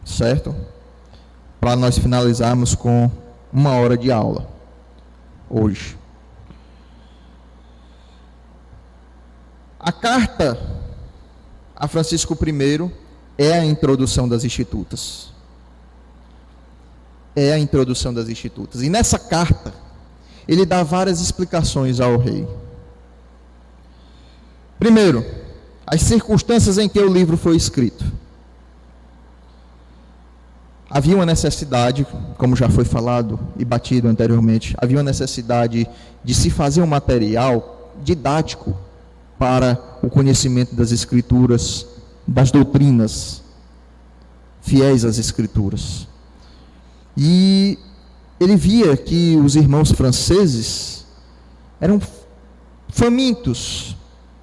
certo? Para nós finalizarmos com 1 hora de aula hoje. A carta a Francisco I é a introdução das Institutas. É a introdução das Institutas. E nessa carta, ele dá várias explicações ao rei. Primeiro, as circunstâncias em que o livro foi escrito. Havia uma necessidade, como já foi falado e batido anteriormente, havia uma necessidade de se fazer um material didático para o conhecimento das Escrituras, das doutrinas fiéis às Escrituras. E ele via que os irmãos franceses eram famintos,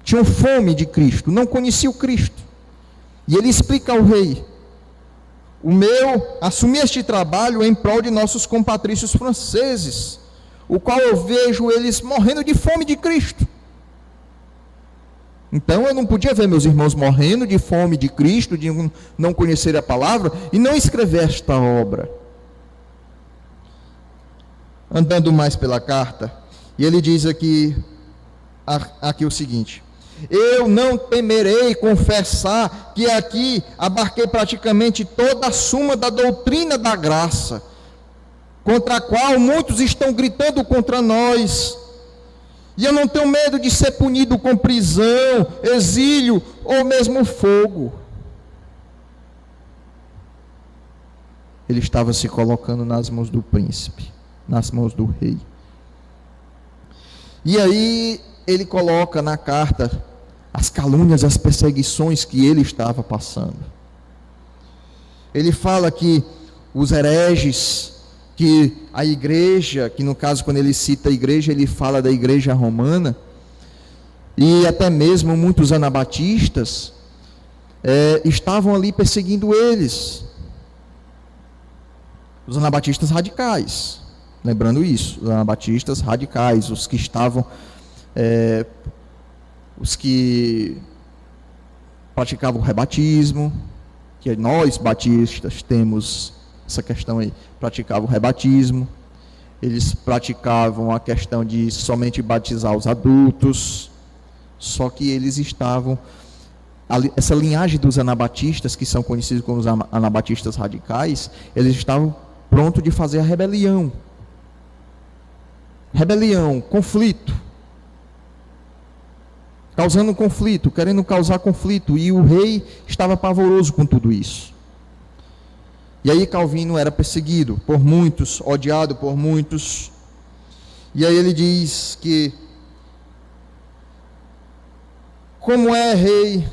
tinham fome de Cristo, não conheciam Cristo. E ele explica ao rei: assumi este trabalho em prol de nossos compatrícios franceses, o qual eu vejo eles morrendo de fome de Cristo. Então eu não podia ver meus irmãos morrendo de fome de Cristo, de não conhecer a palavra, e não escrever esta obra. Andando mais pela carta, e ele diz aqui o seguinte: eu não temerei confessar que aqui abarquei praticamente toda a suma da doutrina da graça, contra a qual muitos estão gritando contra nós. E eu não tenho medo de ser punido com prisão, exílio ou mesmo fogo. Ele estava se colocando nas mãos do príncipe, nas mãos do rei. E aí ele coloca na carta as calúnias, as perseguições que ele estava passando. Ele fala que os hereges, que a igreja, que no caso quando ele cita a igreja, ele fala da igreja romana, e até mesmo muitos anabatistas estavam ali perseguindo eles. Os anabatistas radicais, lembrando isso, os anabatistas radicais, os que estavam, os que praticavam o rebatismo, que nós batistas temos essa questão aí, praticavam o rebatismo, eles praticavam a questão de somente batizar os adultos, só que eles estavam, essa linhagem dos anabatistas, que são conhecidos como os anabatistas radicais, eles estavam prontos de fazer a rebelião, conflito, causando conflito, querendo causar conflito, e o rei estava pavoroso com tudo isso. E aí Calvino era perseguido por muitos, odiado por muitos. E aí ele diz que, como é rei,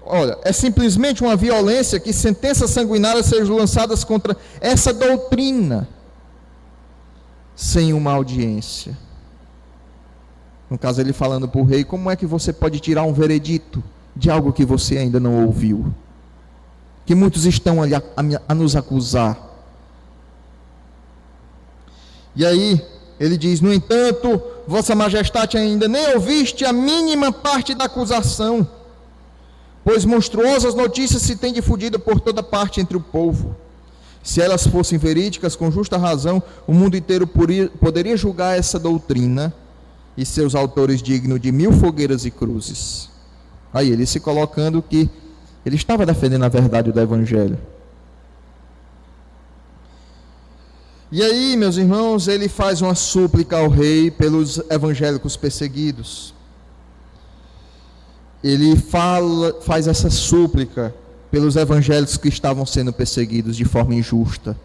olha, é simplesmente uma violência que sentenças sanguinárias sejam lançadas contra essa doutrina, sem uma audiência. No caso ele falando para o rei, como é que você pode tirar um veredito de algo que você ainda não ouviu? Que muitos estão ali a nos acusar. E aí ele diz: no entanto, vossa majestade ainda nem ouviste a mínima parte da acusação, pois monstruosas notícias se têm difundido por toda parte entre o povo. Se elas fossem verídicas, com justa razão, o mundo inteiro poderia julgar essa doutrina e seus autores dignos de 1000 fogueiras e cruzes. Aí ele se colocando que ele estava defendendo a verdade do Evangelho. E aí, meus irmãos, ele faz uma súplica ao rei pelos evangélicos perseguidos. Ele faz essa súplica pelos evangélicos que estavam sendo perseguidos de forma injusta,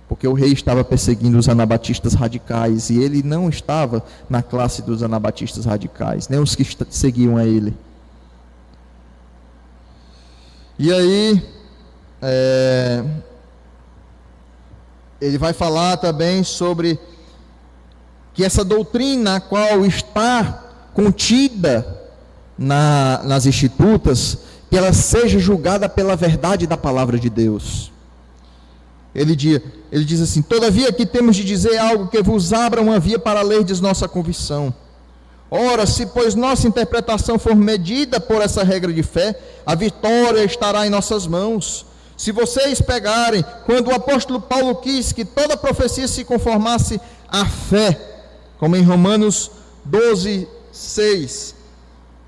porque o rei estava perseguindo os anabatistas radicais, e ele não estava na classe dos anabatistas radicais, nem os que seguiam a ele. E aí, ele vai falar também sobre que essa doutrina a qual está contida nas Escrituras, que ela seja julgada pela verdade da palavra de Deus. Ele diz assim: todavia que temos de dizer algo que vos abra uma via para lerdes nossa convicção. Ora, se pois nossa interpretação for medida por essa regra de fé, a vitória estará em nossas mãos. Se vocês pegarem, quando o apóstolo Paulo quis que toda profecia se conformasse à fé, como em Romanos 12, 6,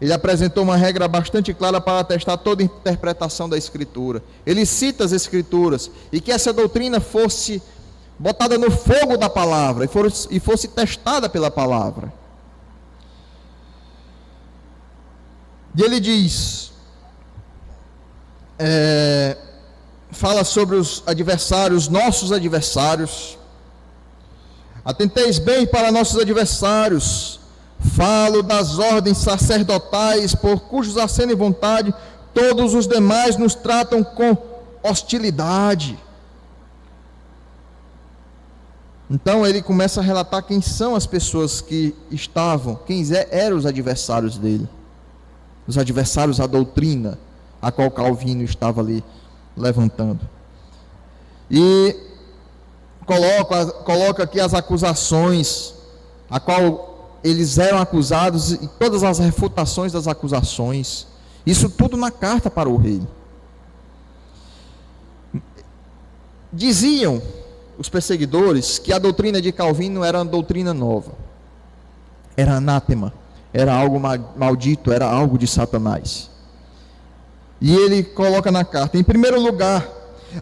ele apresentou uma regra bastante clara para atestar toda interpretação da Escritura. Ele cita as Escrituras, e que essa doutrina fosse botada no fogo da palavra, e fosse testada pela palavra. E ele diz, fala sobre os adversários, nossos adversários. Atenteis bem para nossos adversários. Falo das ordens sacerdotais, por cujos aceno e vontade todos os demais nos tratam com hostilidade. Então ele começa a relatar quem são as pessoas que estavam, quem eram os adversários dele, os adversários à doutrina a qual Calvino estava ali levantando. E coloca aqui as acusações a qual eles eram acusados, e todas as refutações das acusações, isso tudo na carta para o rei. Diziam os perseguidores que a doutrina de Calvino era uma doutrina nova, era anátema, era algo maldito, era algo de Satanás. E ele coloca na carta: em primeiro lugar,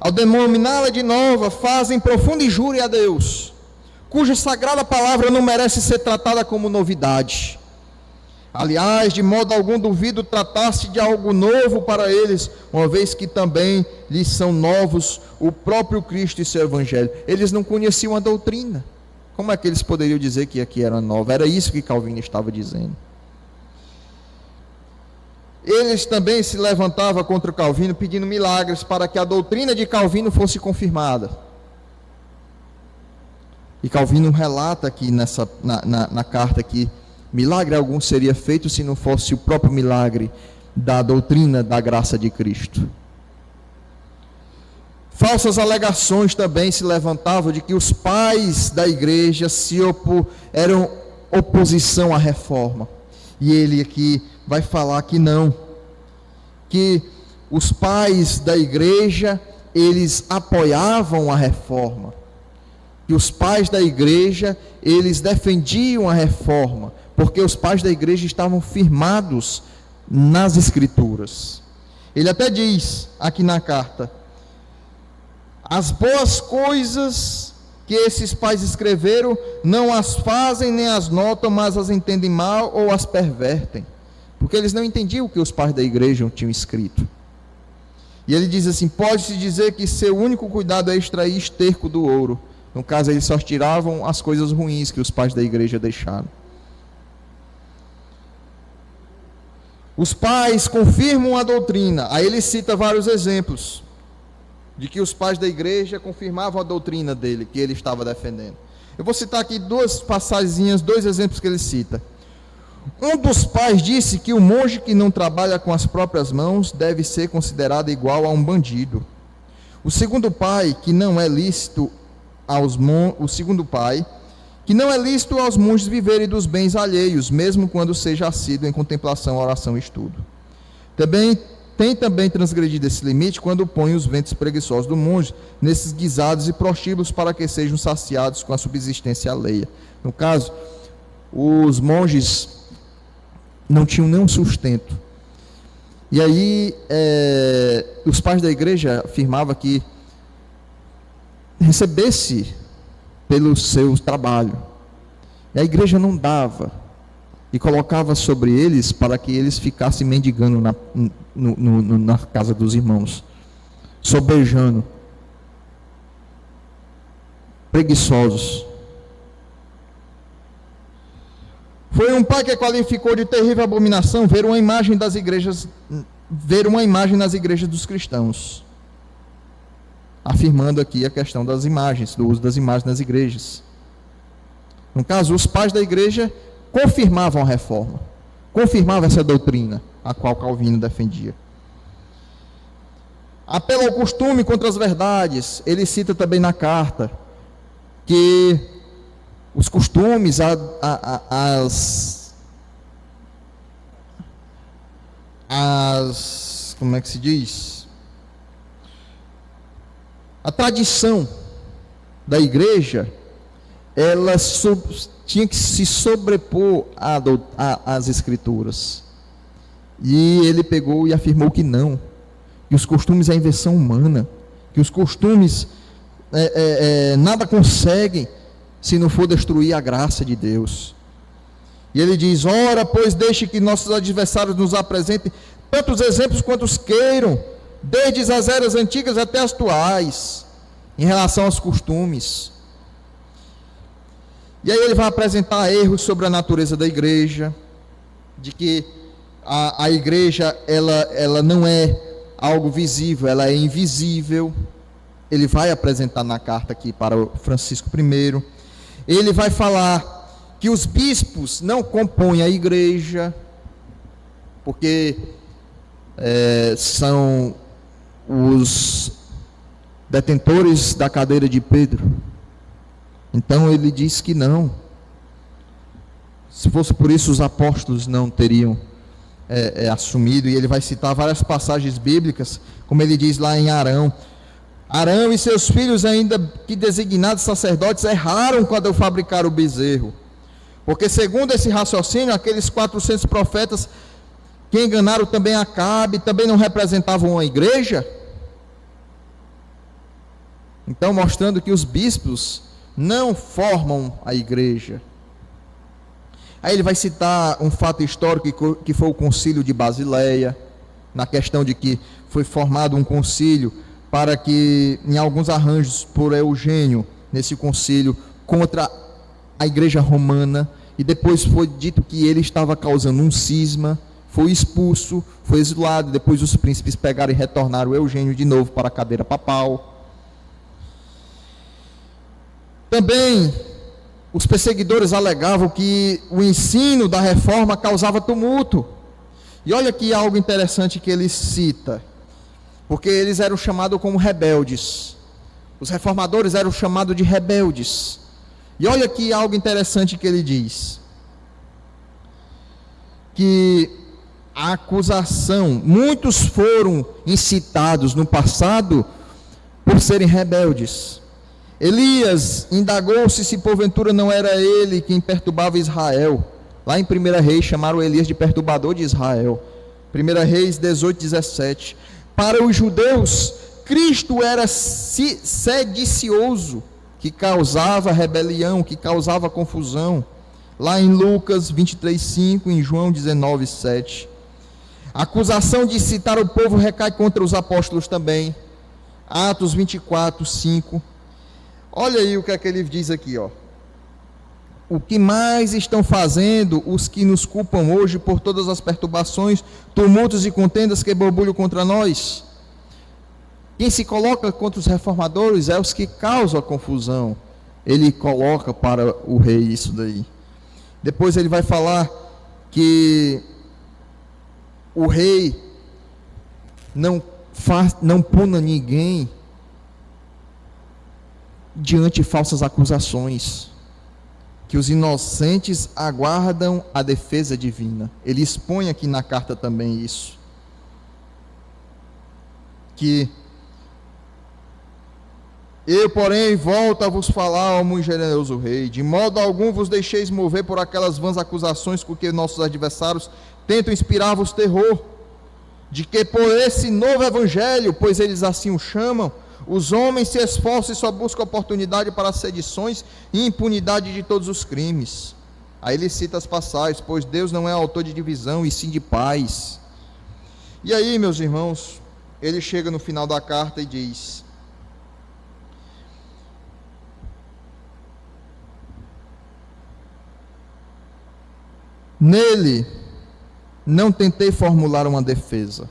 ao denominá-la de nova, fazem profunda injúria a Deus, cuja sagrada palavra não merece ser tratada como novidade. Aliás, de modo algum duvido tratar-se de algo novo para eles, uma vez que também lhes são novos o próprio Cristo e seu Evangelho. Eles não conheciam a doutrina. Como é que eles poderiam dizer que aqui era nova? Era isso que Calvino estava dizendo. Eles também se levantavam contra Calvino, pedindo milagres para que a doutrina de Calvino fosse confirmada. E Calvino relata aqui na carta que milagre algum seria feito se não fosse o próprio milagre da doutrina da graça de Cristo. Falsas alegações também se levantavam de que os pais da igreja eram oposição à reforma. E ele aqui vai falar que não, que os pais da igreja, eles apoiavam a reforma. Que os pais da igreja, eles defendiam a reforma, porque os pais da igreja estavam firmados nas Escrituras. Ele até diz aqui na carta: as boas coisas que esses pais escreveram, não as fazem nem as notam, mas as entendem mal ou as pervertem, porque eles não entendiam o que os pais da igreja tinham escrito. E ele diz assim: pode-se dizer que seu único cuidado é extrair esterco do ouro. No caso, eles só tiravam as coisas ruins que os pais da igreja deixaram. Os pais confirmam a doutrina. Aí ele cita vários exemplos de que os pais da igreja confirmavam a doutrina dele, que ele estava defendendo. Eu vou citar aqui duas passagens, dois exemplos que ele cita. Um dos pais disse que o monge que não trabalha com as próprias mãos deve ser considerado igual a um bandido. O segundo pai, que não é lícito aos monges viverem dos bens alheios, mesmo quando seja assíduo em contemplação, oração e estudo. Tem também transgredido esse limite quando põe os ventres preguiçosos do monge nesses guisados e prostíbulos para que sejam saciados com a subsistência alheia. No caso, os monges não tinham nenhum sustento. E aí, os pais da igreja afirmavam que recebesse pelo seu trabalho. E a igreja não dava. e colocava sobre eles para que eles ficassem mendigando na casa dos irmãos, sobejando, preguiçosos. Foi um pai que qualificou de terrível abominação ver uma imagem nas igrejas dos cristãos, afirmando aqui a questão das imagens, do uso das imagens nas igrejas. No caso, os pais da igreja confirmavam a reforma, confirmavam essa doutrina a qual Calvino defendia. Apelo ao costume contra as verdades. Ele cita também na carta que os costumes, como é que se diz? A tradição da igreja, ela tinha que se sobrepor às escrituras. E ele pegou e afirmou que não, que os costumes é a invenção humana, que os costumes nada conseguem se não for destruir a graça de Deus. E ele diz: ora, pois deixe que nossos adversários nos apresentem tantos exemplos quantos queiram, desde as eras antigas até as atuais, em relação aos costumes. E aí ele vai apresentar erros sobre a natureza da igreja, de que a igreja ela não é algo visível, ela é invisível. Ele vai apresentar na carta aqui para o Francisco I. Ele vai falar que os bispos não compõem a igreja, porque são os detentores da cadeira de Pedro. Então ele diz que não. Se fosse por isso, os apóstolos não teriam assumido. E ele vai citar várias passagens bíblicas, como ele diz lá em Arão: Arão e seus filhos, ainda que designados sacerdotes, erraram quando eu fabricar o bezerro. Porque segundo esse raciocínio, aqueles 400 profetas que enganaram também Acabe, também não representavam a igreja? Então, mostrando que os bispos não formam a igreja. Aí ele vai citar um fato histórico que foi o concílio de Basileia, na questão de que foi formado um concílio para que, em alguns arranjos por Eugênio, nesse concílio, contra a igreja romana, e depois foi dito que ele estava causando um cisma, foi expulso, foi exilado, depois os príncipes pegaram e retornaram Eugênio de novo para a cadeira papal. Também os perseguidores alegavam que o ensino da reforma causava tumulto. E olha aqui algo interessante que ele cita, porque eles eram chamados como rebeldes. Os reformadores eram chamados de rebeldes. E olha aqui algo interessante que ele diz, que a acusação, muitos foram incitados no passado por serem rebeldes. Elias indagou se porventura não era ele quem perturbava Israel. Lá em 1 Reis chamaram Elias de perturbador de Israel. 1 Reis 18:17. Para os judeus, Cristo era sedicioso, que causava rebelião, que causava confusão. Lá em Lucas 23:5, em João 19:7. A acusação de incitar o povo recai contra os apóstolos também. Atos 24:5. Olha aí o que é que ele diz aqui, ó. O que mais estão fazendo os que nos culpam hoje por todas as perturbações, tumultos e contendas que borbulham contra nós? Quem se coloca contra os reformadores é os que causam a confusão. Ele coloca para o rei isso daí. Depois ele vai falar que o rei não puna ninguém diante de falsas acusações, que os inocentes aguardam a defesa divina. Ele expõe aqui na carta também isso, que eu, porém, volto a vos falar, ó muito generoso rei, de modo algum vos deixeis mover por aquelas vãs acusações com que nossos adversários tentam inspirar-vos terror, de que por esse novo evangelho, pois eles assim o chamam, os homens se esforçam e só buscam oportunidade para sedições e impunidade de todos os crimes. Aí ele cita as passagens: pois Deus não é autor de divisão, e sim de paz. E aí, meus irmãos, ele chega no final da carta e diz: nele não tentei formular uma defesa,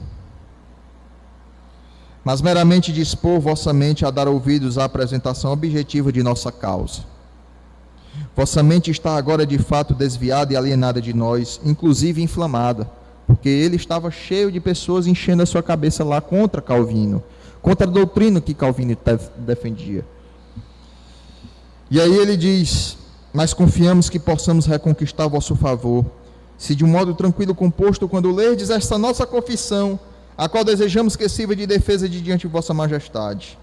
mas meramente dispor vossa mente a dar ouvidos à apresentação objetiva de nossa causa. Vossa mente está agora de fato desviada e alienada de nós, inclusive inflamada, porque ele estava cheio de pessoas enchendo a sua cabeça lá contra Calvino, contra a doutrina que Calvino defendia. E aí ele diz: mas confiamos que possamos reconquistar vosso favor, se de um modo tranquilo e composto, quando lerdes esta nossa confissão, a qual desejamos que sirva de defesa de diante de vossa majestade.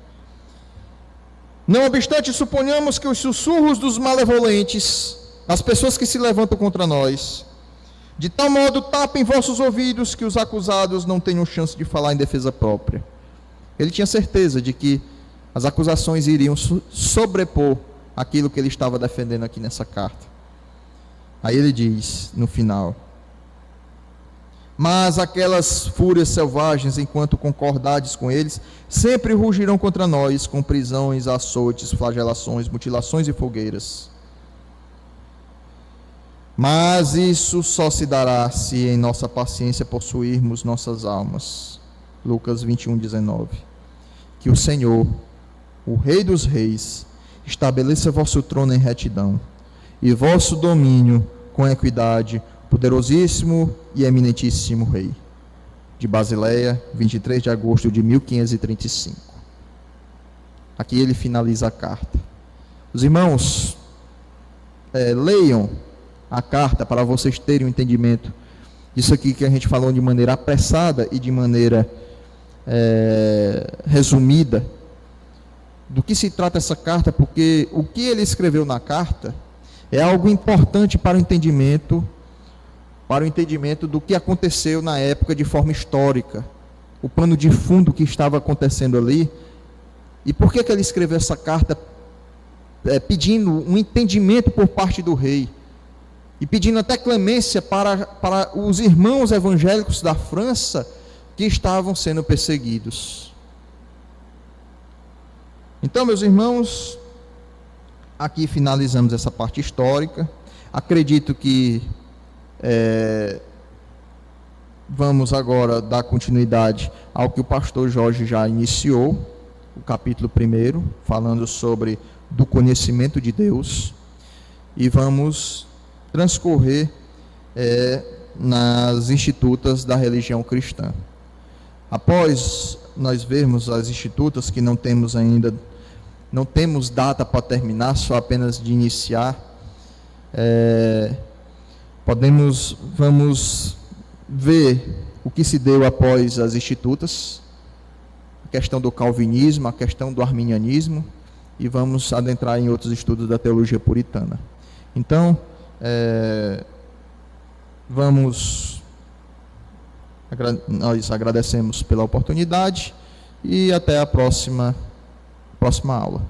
Não obstante, suponhamos que os sussurros dos malevolentes, as pessoas que se levantam contra nós, de tal modo tapem vossos ouvidos que os acusados não tenham chance de falar em defesa própria. Ele tinha certeza de que as acusações iriam sobrepor aquilo que ele estava defendendo aqui nessa carta. Aí ele diz, no final: mas aquelas fúrias selvagens, enquanto concordades com eles, sempre rugirão contra nós, com prisões, açoites, flagelações, mutilações e fogueiras. Mas isso só se dará se em nossa paciência possuirmos nossas almas. Lucas 21:19. Que o Senhor, o Rei dos Reis, estabeleça vosso trono em retidão, e vosso domínio com equidade, poderosíssimo e eminentíssimo Rei. De Basileia, 23 de agosto de 1535. Aqui ele finaliza a carta. Os irmãos, leiam a carta para vocês terem um entendimento disso aqui que a gente falou de maneira apressada e de maneira resumida, do que se trata essa carta, porque o que ele escreveu na carta é algo importante para o entendimento do que aconteceu na época de forma histórica, o pano de fundo que estava acontecendo ali. E por que ele escreveu essa carta pedindo um entendimento por parte do rei, e pedindo até clemência para os irmãos evangélicos da França que estavam sendo perseguidos. Então, meus irmãos, aqui finalizamos essa parte histórica. Acredito que vamos agora dar continuidade ao que o pastor Jorge já iniciou, o capítulo 1, falando sobre do conhecimento de Deus, e vamos transcorrer nas institutas da religião cristã. Após nós vermos as institutas, que não temos data para terminar, só apenas de iniciar, vamos ver o que se deu após as institutas, a questão do calvinismo, a questão do arminianismo, e vamos adentrar em outros estudos da teologia puritana. Então, nós agradecemos pela oportunidade e até a próxima aula.